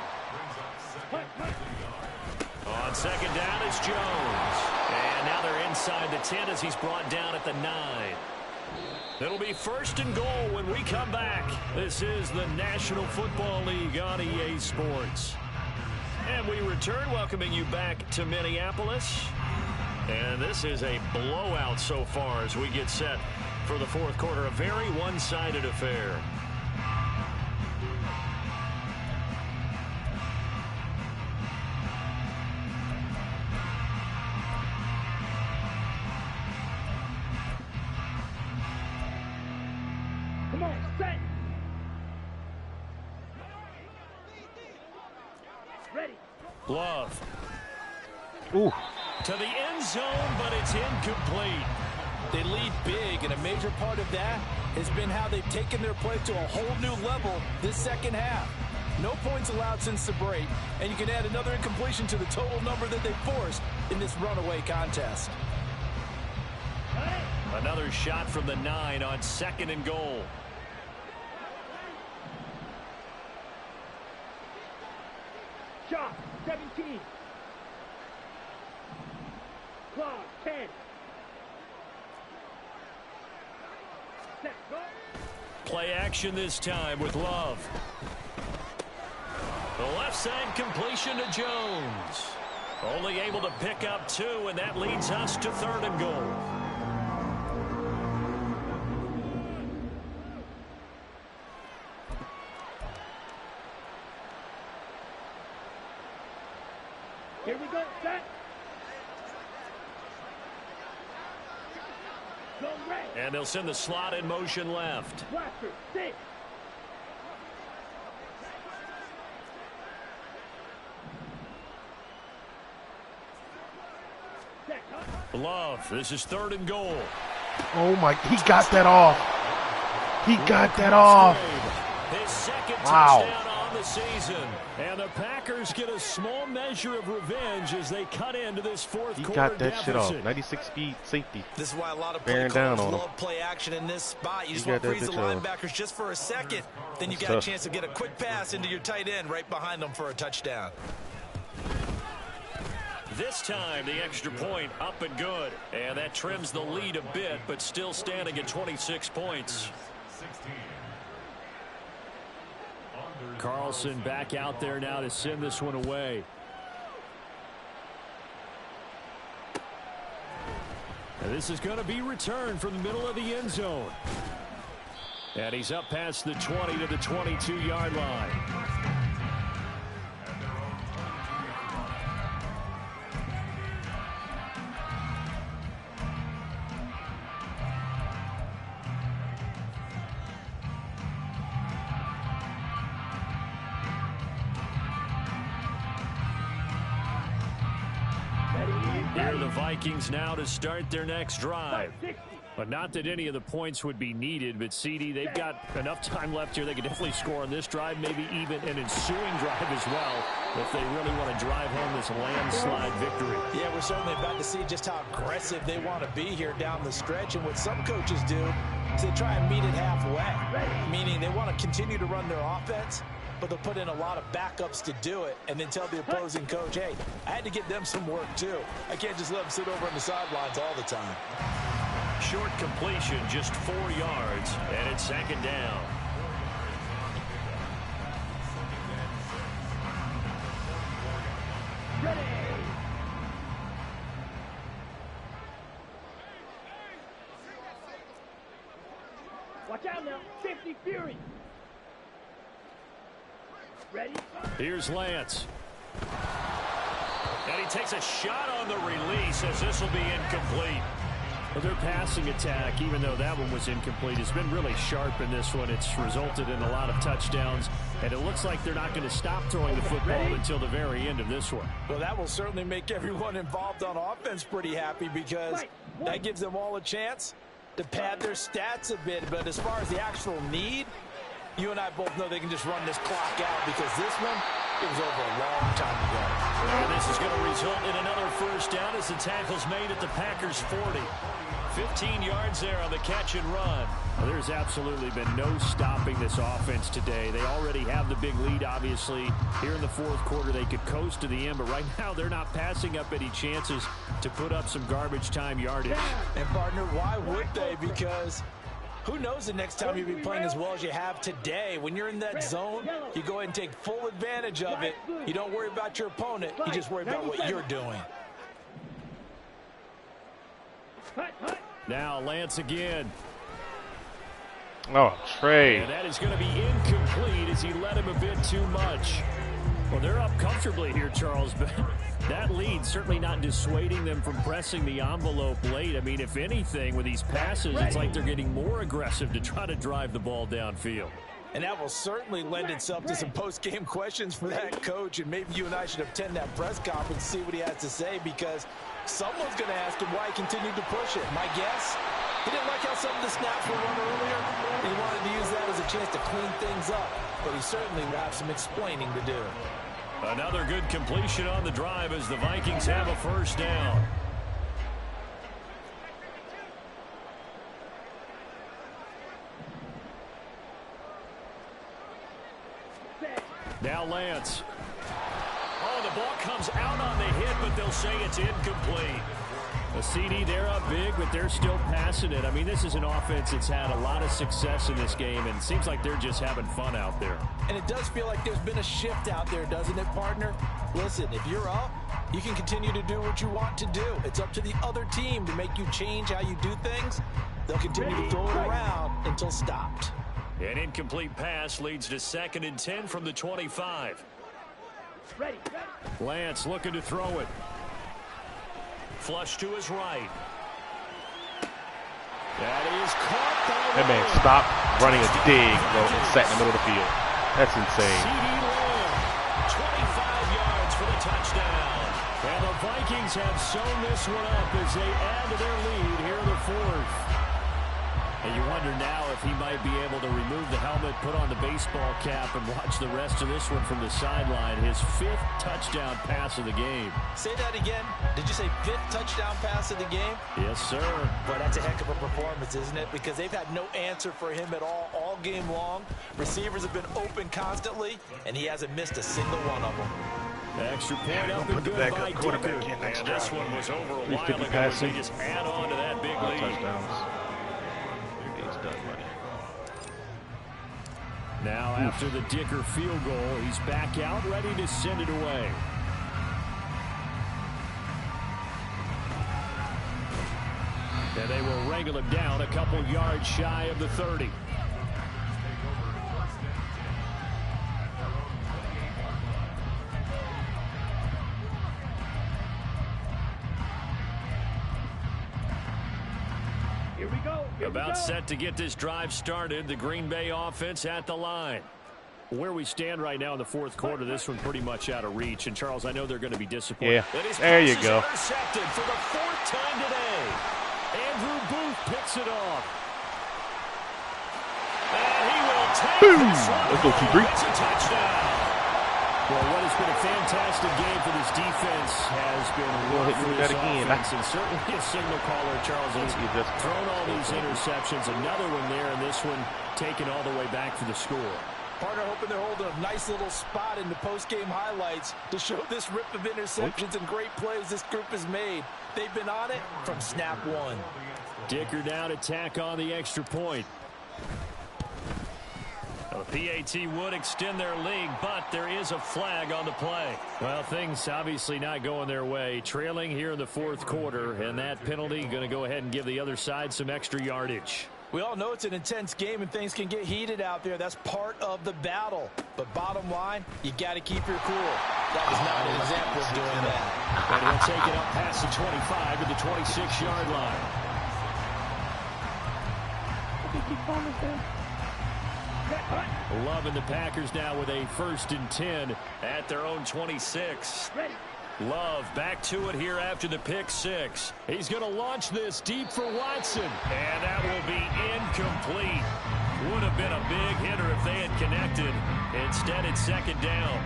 On 2nd down is Jones. And now they're inside the 10 as he's brought down at the 9. It'll be 1st and goal when we come back. This is the National Football League on EA Sports. And we return, welcoming you back to Minneapolis. And this is a blowout so far as we get set for the 4th quarter. A very one-sided affair. Come on, set. Ready. Love. Ooh. To the end zone, but it's incomplete. They lead big, and a major part of that has been how they've taken their play to a whole new level this 2nd half. No points allowed since the break, and you can add another incompletion to the total number that they forced in this runaway contest. Another shot from the 9 on 2nd and goal. Shot, 17. Clock, 10. Set, go. Play action this time with Love. The left side completion to Jones. Only able to pick up 2, and that leads us to 3rd and goal. Here we go, set. Go red. And they'll send the slot in motion left. Blaster, 6. Love, this is 3rd and goal. Oh my, he got that off. He got that off. His second Wow. touchdown on the season. And the Packers get a small measure of revenge as they cut into this fourth He quarter got that deficit. shit off. 96 speed safety. This is why a lot of play Bearing down callers on him. love play action in this spot. You just He want got to that freeze the bitch off. linebackers just for a second. Then you That's got tough. a chance to get a quick pass into your tight end right behind them for a touchdown. This time, the extra point up and good. And that trims the lead a bit, but still standing at 26 points. 16. Carlson back out there now to send this one away. And this is going to be returned from the middle of the end zone. And he's up past the 20 to the 22-yard line. Here are the Vikings now to start their next drive. But not that any of the points would be needed, but CD, they've got enough time left here. They could definitely score on this drive, maybe even an ensuing drive as well, if they really want to drive home this landslide victory. Yeah, we're certainly about to see just how aggressive they want to be here down the stretch. And what some coaches do is they try and meet it halfway, meaning they want to continue to run their offense, but they'll put in a lot of backups to do it and then tell the opposing coach, hey, I had to get them some work too. I can't just let them sit over on the sidelines all the time. Short completion, just 4 yards, and it's 2nd down. Ready. Watch out now. 50 Fury. Ready? Here's Lance. And he takes a shot on the release as this will be incomplete. Well, their passing attack, even though that one was incomplete, has been really sharp in this one. It's resulted in a lot of touchdowns, and it looks like they're not going to stop throwing the football until the very end of this one. Well, that will certainly make everyone involved on offense pretty happy because that gives them all a chance to pad their stats a bit. But as far as the actual need, you and I both know they can just run this clock out because this one, it was over a long time ago. And this is going to result in another first down as the tackle's made at the Packers' 40. 15 yards there on the catch and run. Well, there's absolutely been no stopping this offense today. They already have the big lead, obviously. Here in the fourth quarter, they could coast to the end, but right now they're not passing up any chances to put up some garbage time yardage. And, partner, why would they? Because who knows the next time you'll be playing as well as you have today. When you're in that zone, you go ahead and take full advantage of it. You don't worry about your opponent. You just worry about what you're doing. Now Lance again. Oh, Trey. And that is going to be incomplete as he led him a bit too much. Well, they're up comfortably here, Charles, but that lead certainly not dissuading them from pressing the envelope late. I mean, if anything, with these passes, it's like they're getting more aggressive to try to drive the ball downfield. And that will certainly lend itself to some post-game questions for that coach, and maybe you and I should attend that press conference and see what he has to say, because someone's going to ask him why he continued to push it. My guess, he didn't like how some of the snaps were run earlier. He wanted to use that as a chance to clean things up, but he certainly will have some explaining to do. Another good completion on the drive as the Vikings have a first down. Now Lance. Oh, the ball comes out on the hit, but they'll say it's incomplete. A CD, they're up big, but they're still passing it. I mean, this is an offense that's had a lot of success in this game, and it seems like they're just having fun out there. And it does feel like there's been a shift out there, doesn't it, partner? Listen, if you're up, you can continue to do what you want to do. It's up to the other team to make you change how you do things. They'll continue to throw it around until stopped. An incomplete pass leads to 2nd and 10 from the 25. Ready. Lance looking to throw it. Flush to his right. That is caught by That man stopped running a dig, bro, and sat in the middle of the field. That's insane. CD Lamb, 25 yards for the touchdown. And the Vikings have sewn this one up as they add to their lead here in the 4th. And you wonder now if he might be able to remove the helmet, put on the baseball cap, and watch the rest of this one from the sideline. His 5th touchdown pass of the game. Say that again. Did you say 5th touchdown pass of the game? Yes, sir. Boy, that's a heck of a performance, isn't it? Because they've had no answer for him at all game long. Receivers have been open constantly, and he hasn't missed a single one of them. Extra point up and good by Dicker. And this one was over a while ago, as they just add on to that big lead. Touchdowns. Done, buddy. Now after the Dicker field goal, he's back out, ready to send it away. And they will wrangle him down a couple yards shy of the 30. About set to get this drive started. The Green Bay offense at the line. Where we stand right now in the 4th quarter, this one pretty much out of reach. And, Charles, I know they're going to be disappointed. Yeah, there you go. Intercepted for the 4th time today. Andrew Booth picks it off. And he will take this one. Let's go, 2-3. It's a touchdown. Well, what has been a fantastic game for this defense has been rough for this offense, and certainly a signal caller, Charles, has thrown all these interceptions. Another one there, and this one taken all the way back for the score. Partner hoping they're holding a nice little spot in the post-game highlights to show this rip of interceptions and great plays this group has made. They've been on it from snap one. Dicker down to tack on the extra point. The PAT would extend their lead, but there is a flag on the play. Well, things obviously not going their way. Trailing here in the 4th quarter, and that penalty going to go ahead and give the other side some extra yardage. We all know it's an intense game and things can get heated out there. That's part of the battle. But bottom line, you got to keep your cool. That was not an example of doing that. And he'll take it up past the 25 to the 26-yard line. Love and the Packers now with a 1st and 10 at their own 26. Love back to it here after the pick 6. He's going to launch this deep for Watson. And that will be incomplete. Would have been a big hitter if they had connected. Instead, it's 2nd down.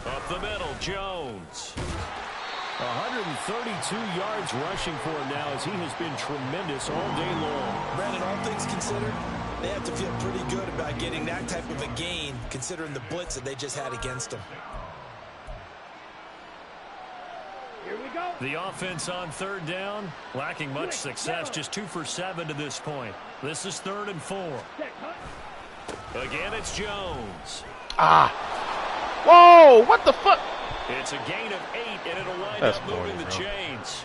Up the middle, Jones. 132 yards rushing for him now as he has been tremendous all day long. Brandon, all things considered, they have to feel pretty good about getting that type of a gain considering the blitz that they just had against them. Here we go. The offense on 3rd down, lacking much success, just 2 for 7 to this point. This is 3rd and 4. Again, it's Jones. Whoa, what the fuck? It's a gain of 8, and it'll wind up moving the chains.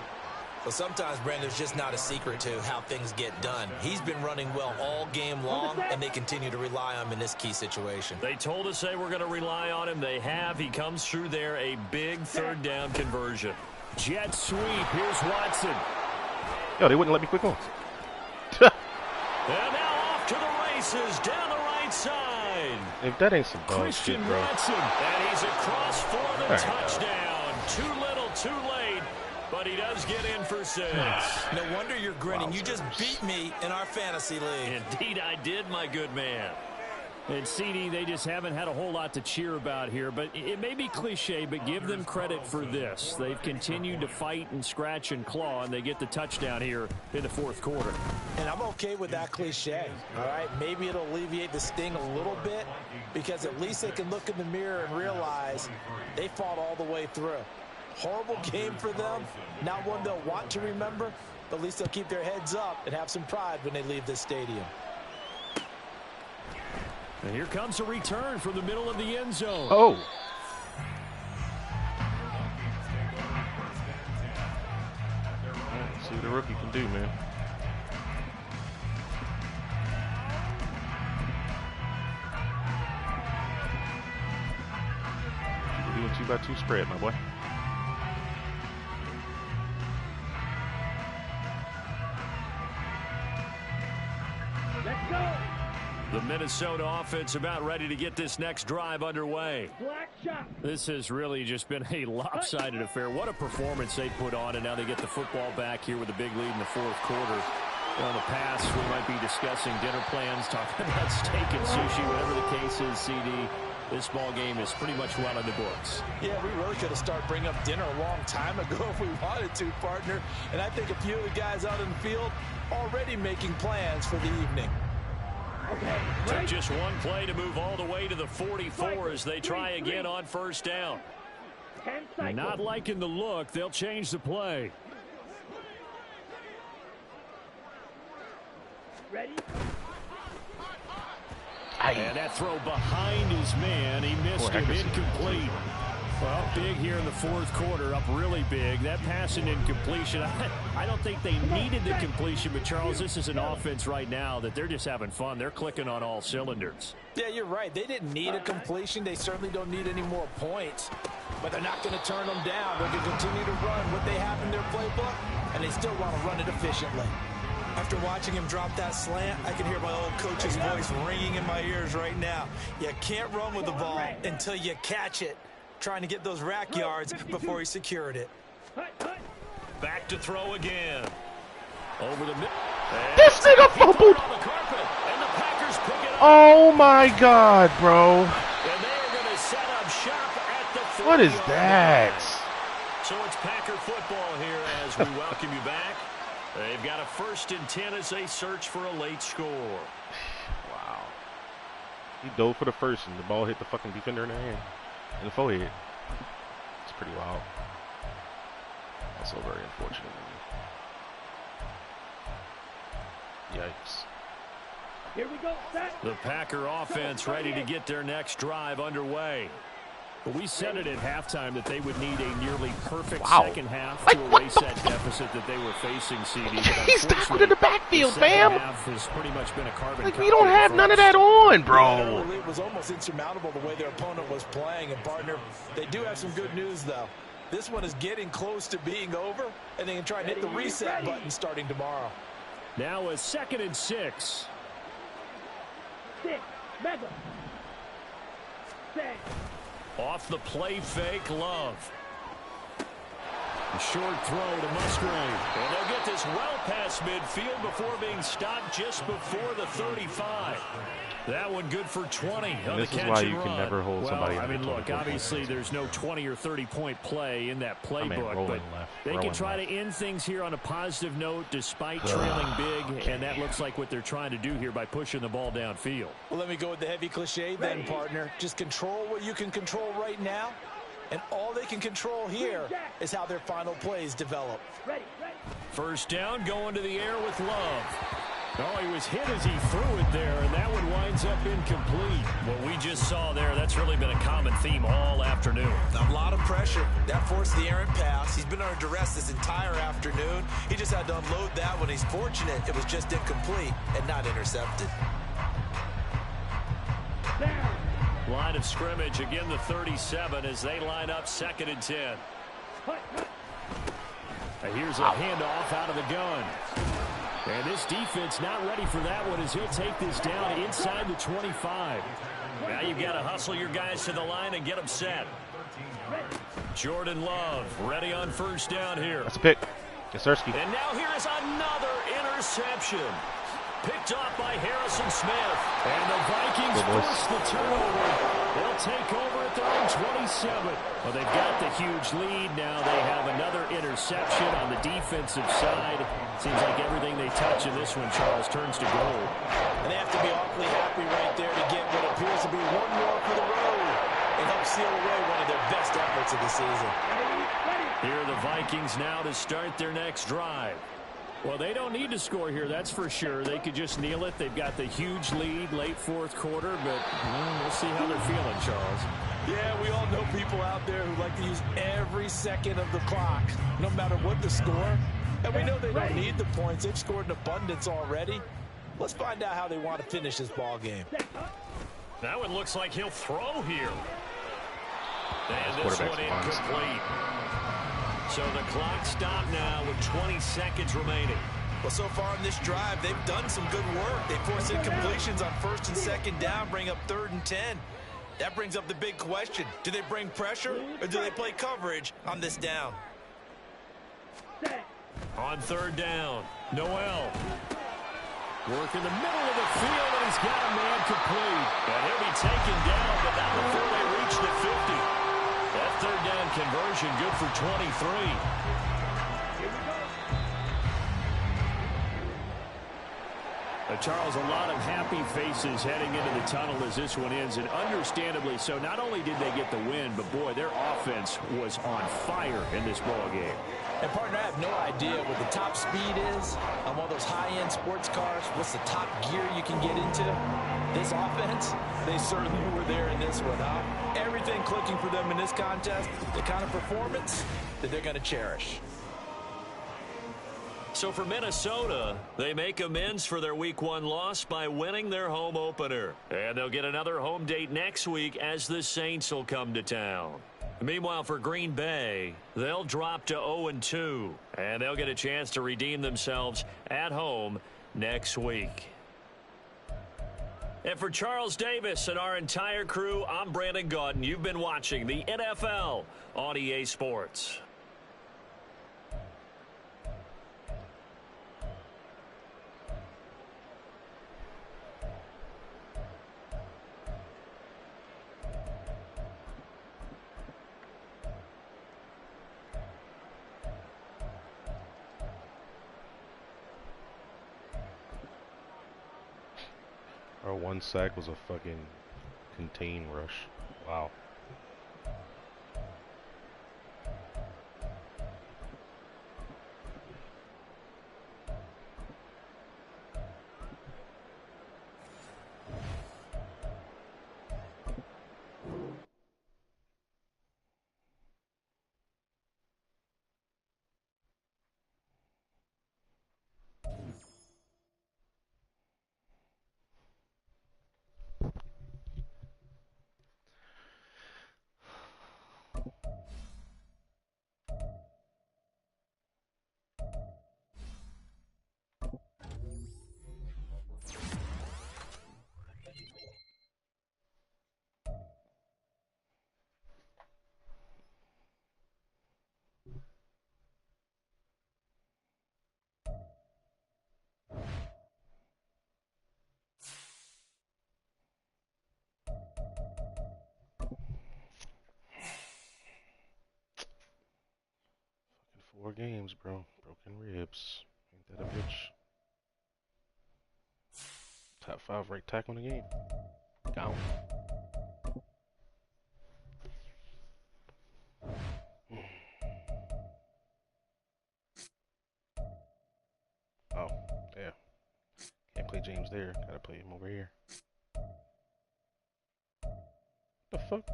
Well, sometimes, Brandon, there's just not a secret to how things get done. He's been running well all game long, and they continue to rely on him in this key situation. They told us they were going to rely on him. They have. He comes through there, a big 3rd down conversion. Jet sweep. Here's Watson. Yo, they wouldn't let me quick on. And now off to the races down the right side. If that ain't some dog Christian shit, bro. Watson. And he's across for the touchdown. Too little, too late. But he does get in for 6. No wonder you're grinning. You just beat me in our fantasy league. Indeed I did, my good man. And CD, they just haven't had a whole lot to cheer about here, but it may be cliche, but give them credit for this. They've continued to fight and scratch and claw, and they get the touchdown here in the fourth quarter. And I'm okay with that cliche, all right? Maybe it'll alleviate the sting a little bit because at least they can look in the mirror and realize they fought all the way through. Horrible game for them, not one they'll want to remember, but at least they'll keep their heads up and have some pride when they leave this stadium. And here comes a return from the middle of the end zone. Oh. Let's see what the rookie can do, man. You're doing 2-by-2 spread, my boy. Let's go. The Minnesota offense about ready to get this next drive underway. Black shot. This has really just been a lopsided affair. What a performance they put on, and now they get the football back here with a big lead in the fourth quarter. In the past, we might be discussing dinner plans, talking about steak and sushi, whatever the case is, CD. This ball game is pretty much well in the books. Yeah, we really could have started bringing up dinner a long time ago if we wanted to, partner. And I think a few of the guys out in the field already making plans for the evening. Okay. Took just one play to move all the way to the 44 as they try again on first down. 10 cycles. Not liking the look. They'll change the play. Ready? And that throw behind his man. He missed him, incomplete. Well, big here in the fourth quarter, up really big. That pass and incompletion, I don't think they needed the completion, but Charles, this is an offense right now that they're just having fun. They're clicking on all cylinders. Yeah, you're right. They didn't need a completion. They certainly don't need any more points. But they're not going to turn them down. They're going to continue to run what they have in their playbook, and they still want to run it efficiently. After watching him drop that slant, I can hear my old coach's voice ringing in my ears right now. You can't run with the ball until you catch it. Trying to get those rack yards before he secured it. Back to throw again. Over the middle. This nigga fumbled. Oh my God, bro. And they're going to set up shop at the 40. What is that? So it's Packer football here as we welcome you back. They've got a 1st and 10 as they search for a late score. Wow. He dove for the first and the ball hit the fucking defender in the hand. In the forehead. It's pretty wild. Also very unfortunate. Yikes. Here we go. Set. The Packer offense ready to get their next drive underway. But we said it at halftime that they would need a nearly perfect second half to erase that deficit that they were facing, CD. He's tackled in the backfield, fam. Half has pretty much been a carbon we don't have none of that on, bro. It was almost insurmountable the way their opponent was playing. And, partner, they do have some good news, though. This one is getting close to being over, and they can try and hit the reset button starting tomorrow. Now a 2nd and 6. 6. Mega. 6. Off the play fake, Love. A short throw to Musgrave. And they'll get this well past midfield before being stopped just before the 35. That one good for 20. And this is why you can never hold somebody. I mean, look, obviously there's no 20 or 30-point play in that playbook, but they can try to end things here on a positive note despite trailing big, and that looks like what they're trying to do here by pushing the ball downfield. Well, let me go with the heavy cliche then, partner. Just control what you can control right now, and all they can control here is how their final plays develop. Ready. First down, going to the air with Love. Oh, he was hit as he threw it there, and that one winds up incomplete. What we just saw there, that's really been a common theme all afternoon. A lot of pressure. That forced the errant pass. He's been under duress this entire afternoon. He just had to unload that one. He's fortunate it was just incomplete and not intercepted. Line of scrimmage, again the 37 as they line up 2nd and 10. Here's a handoff out of the gun. And this defense not ready for that one as he'll take this down inside the 25. Now you've got to hustle your guys to the line and get them set. Jordan Love ready on first down here. That's a pick. Kaczynski. And now here is another interception. picked off by Harrison Smith. And the Vikings force the turnover. They'll take over at their own 27. Well, they've got the huge lead. Now they have another interception on the defensive side. Seems like everything they touch in this one, Charles, turns to gold. And they have to be awfully happy right there to get what appears to be one more for the road. It helps seal away one of their best efforts of the season. Here are the Vikings now to start their next drive. Well, they don't need to score here, that's for sure. They could just kneel it. They've got the huge lead late fourth quarter, but we'll see how they're feeling, Charles. Yeah, we all know people out there who like to use every second of the clock, no matter what the score. And we know they don't need the points. They've scored in abundance already. Let's find out how they want to finish this ball game. That one looks like he'll throw here. And this one incomplete. So the clock stopped now with 20 seconds remaining. Well, so far in this drive, they've done some good work. They forced incompletions on first and second down, bring up 3rd and 10. That brings up the big question. Do they bring pressure or do they play coverage on this down? On 3rd down, Noel. Work in the middle of the field, and he's got a man complete. And he'll be taken down, but not before they reach the 50. That 3rd down conversion good for 23. Charles, a lot of happy faces heading into the tunnel as this one ends, and understandably so. Not only did they get the win, but boy, their offense was on fire in this ball game. And partner, I have no idea what the top speed is on one of those high-end sports cars. What's the top gear you can get into? This offense, they certainly were there in this one, huh? Everything clicking for them in this contest, the kind of performance that they're going to cherish. So for Minnesota, they make amends for their Week 1 loss by winning their home opener. And they'll get another home date next week as the Saints will come to town. Meanwhile, for Green Bay, they'll drop to 0-2. And they'll get a chance to redeem themselves at home next week. And for Charles Davis and our entire crew, I'm Brandon Gaudin. You've been watching the NFL on EA Sports. Our 1 sack was a fucking contain rush. Wow. Fucking 4 games, bro. Broken ribs. Ain't that a bitch? Top 5 right tackle in the game. Gone. Oh, yeah. Can't play James there. Gotta play him over here. The fuck?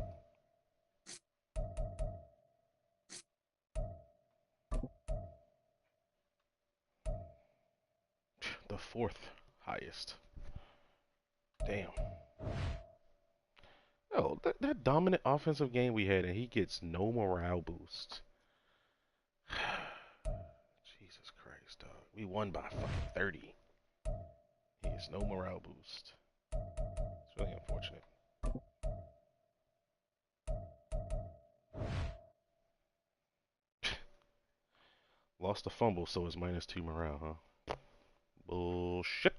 The 4th highest. Damn. Oh, that dominant offensive game we had, and he gets no morale boost. Jesus Christ, dog. We won by fucking 30. He gets no morale boost. It's really unfortunate. Lost a fumble, so it's -2 morale, huh? Bullshit.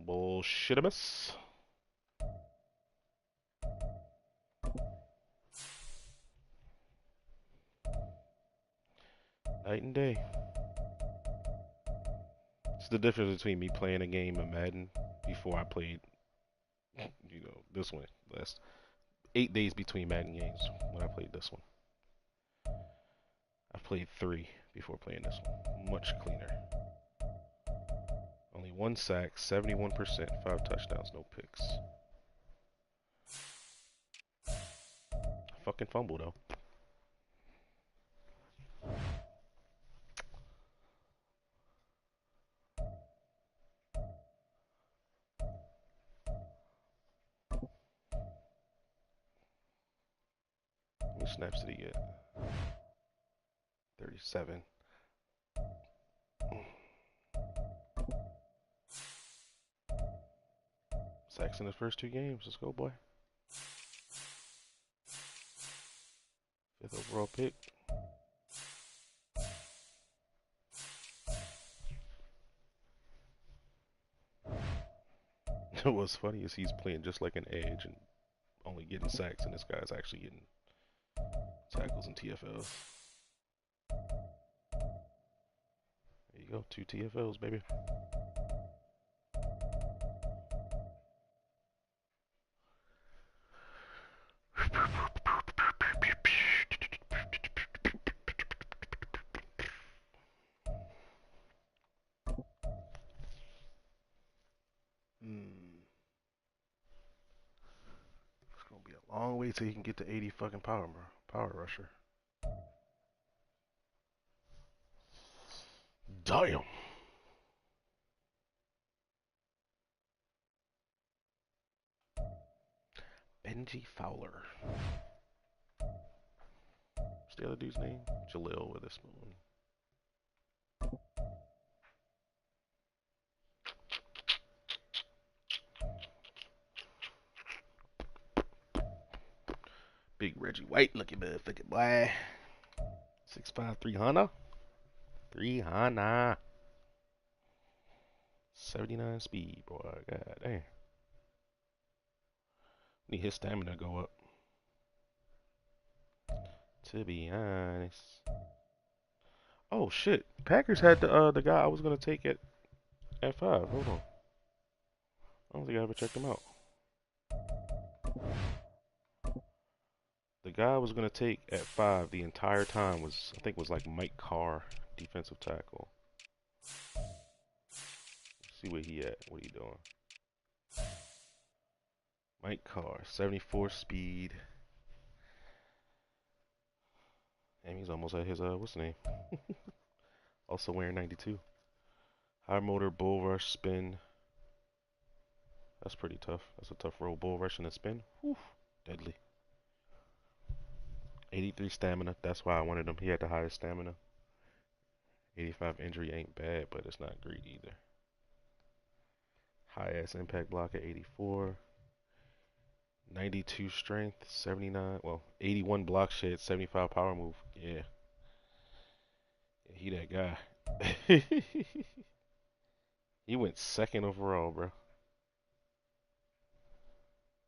Bullshitimus. Night and day. It's the difference between me playing a game of Madden before I played, this one. Last 8 days between Madden games when I played this one. I played 3 before playing this one. Much cleaner. Only 1 sack, 71%, 5 touchdowns, no picks. Fucking fumble though. How many snaps did he get? 37. Sacks in his first 2 games. Let's go, boy. 5th overall pick. What's funny is he's playing just like an edge and only getting sacks, and this guy's actually getting tackles and TFLs. There you go, 2 TFLs, baby. It's gonna be a long way till he can get to 80 fucking power rusher. Damn. Benji Fowler. What's the other dude's name? Jaleel Witherspoon. Big Reggie White looking motherfucking boy. 6'5", 300. 300. 79 speed, boy. God damn. Need his stamina to go up. To be honest. Oh shit. Packers had the guy I was gonna take at 5. Hold on. I don't think I ever checked him out. The guy I was gonna take at 5 the entire time was, I think, was like Mike Carr, defensive tackle. Let's see where he at. What he doing? Mike Carr, 74 speed. And he's almost at his what's the name? Also wearing 92. High motor, bull rush, spin. That's pretty tough. That's a tough roll. Bull rush and a spin. Whew, deadly. 83 stamina. That's why I wanted him. He had the highest stamina. 85 injury ain't bad, but it's not great either. High ass impact block at 84. 92 strength, 79. Well, 81 block shed, 75 power move. Yeah. He that guy. He went 2nd overall, bro.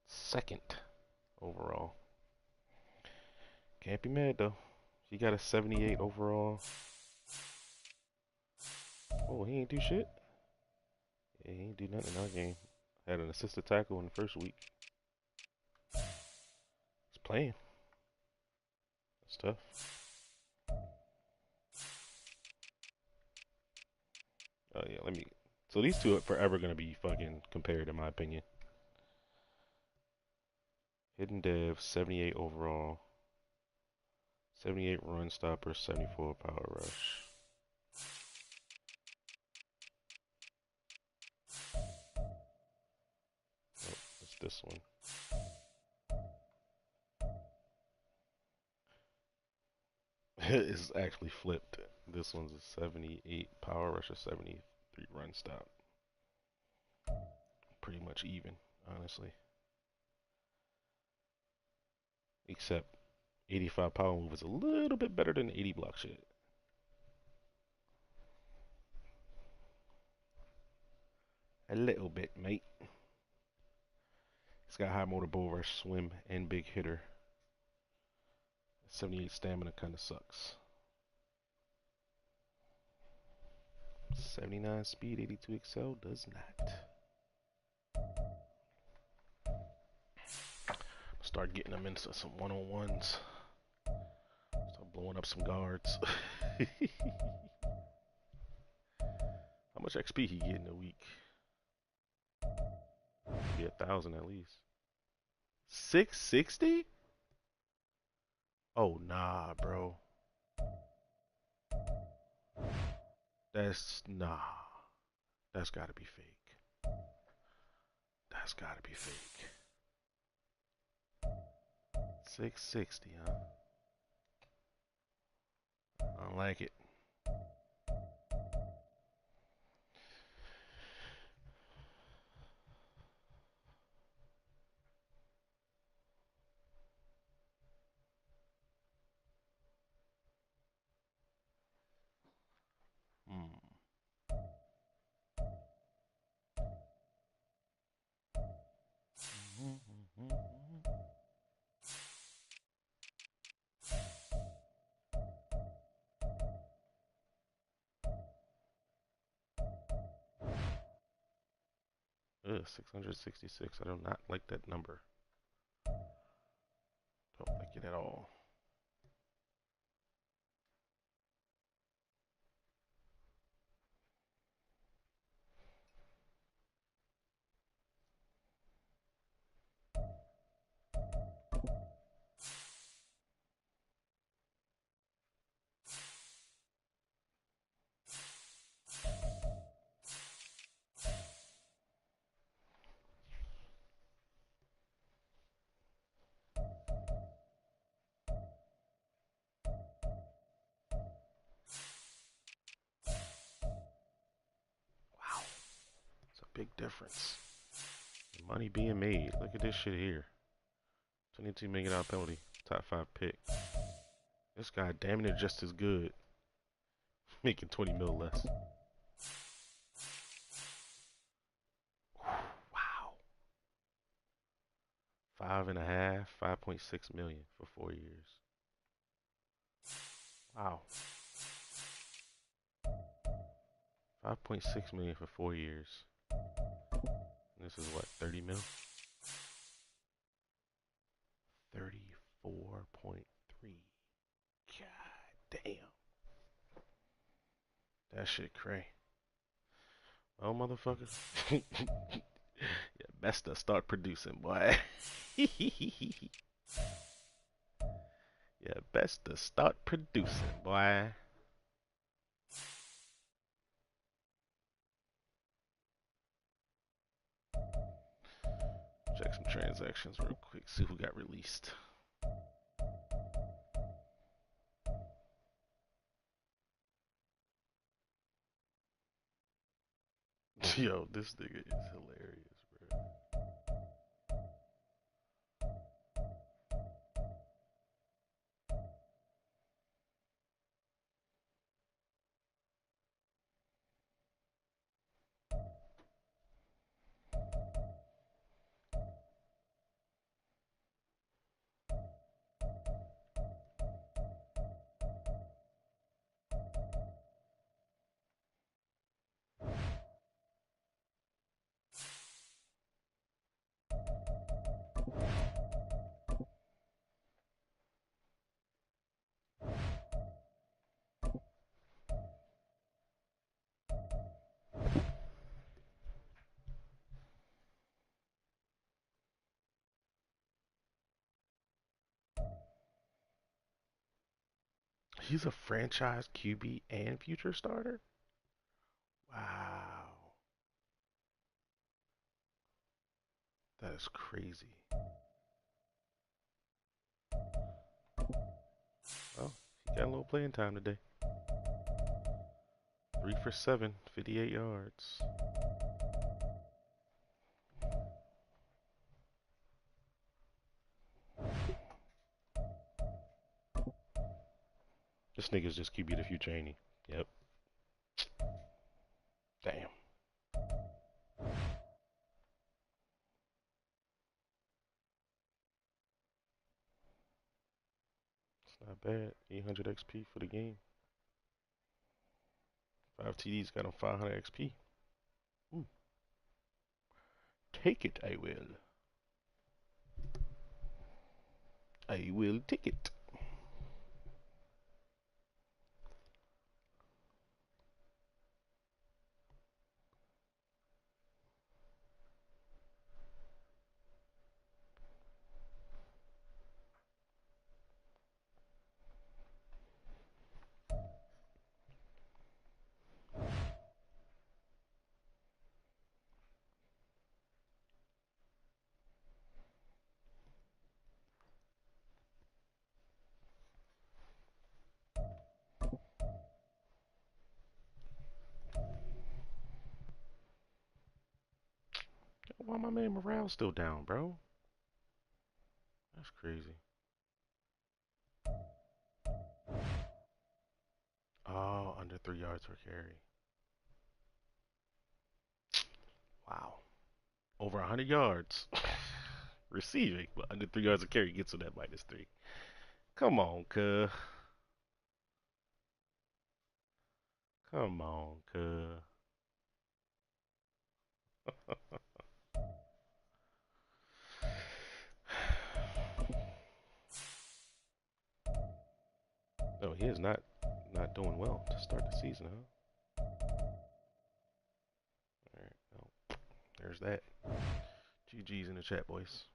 2nd overall. Can't be mad though. He got a 78 overall. Oh, he ain't do shit. Yeah, he ain't do nothing in our game. Had an assisted tackle in the first week. He's playing. That's tough. Oh yeah, let me. So these two are forever gonna be fucking compared, in my opinion. Hidden Dev, 78 overall. 78 run stopper, 74 power rush. Oh, it's this one. It's actually flipped. This one's a 78 power rush, a 73 run stop. Pretty much even, honestly. Except 85 power move is a little bit better than 80 block shit. A little bit, mate. He's got high motor, bull rush, swim, and big hitter. 78 stamina kind of sucks. 79 speed, 82 excel does not. Start getting them into some one-on-ones. Start blowing up some guards. How much XP he get in a week? Be 1,000 at least. 660? Oh nah, bro. That's nah. That's gotta be fake. That's gotta be fake. 660, huh? I don't like it. Hmm. Ugh, 666. I do not like that number. Don't like it at all. Wow. It's a big difference. Money being made. Look at this shit here. $22 million penalty. Top 5 pick. This guy damn near just as good. Making 20 mil less. Wow. 5.5, 5.6 million for 4 years. Wow. 5.6 million for 4 years. And this is what, 30 mil? 34.3. God damn. That shit cray. Oh, motherfucker. Yeah, best to start producing, boy. Yeah, best to start producing, boy. Check some transactions real quick. See who got released. Yo, this nigga is hilarious, bro. He's a franchise QB and future starter? Wow. That is crazy. Well, he got a little playing time today. 3 for 7, 58 yards. This nigga's just QB the future, ain't he? Yep. Damn. Not bad. 800 XP for the game. 5 TDs got him 500 XP. Ooh. Take it, I will. I will take it. Why my man morale still down, bro? That's crazy. Oh, under 3 yards per carry. Wow. Over 100 yards receiving, but under 3 yards a carry gets him that -3. Come on, cuh. Come on, cuh. No, he is not doing well to start the season, huh? All right, no. There's that. GG's in the chat, boys.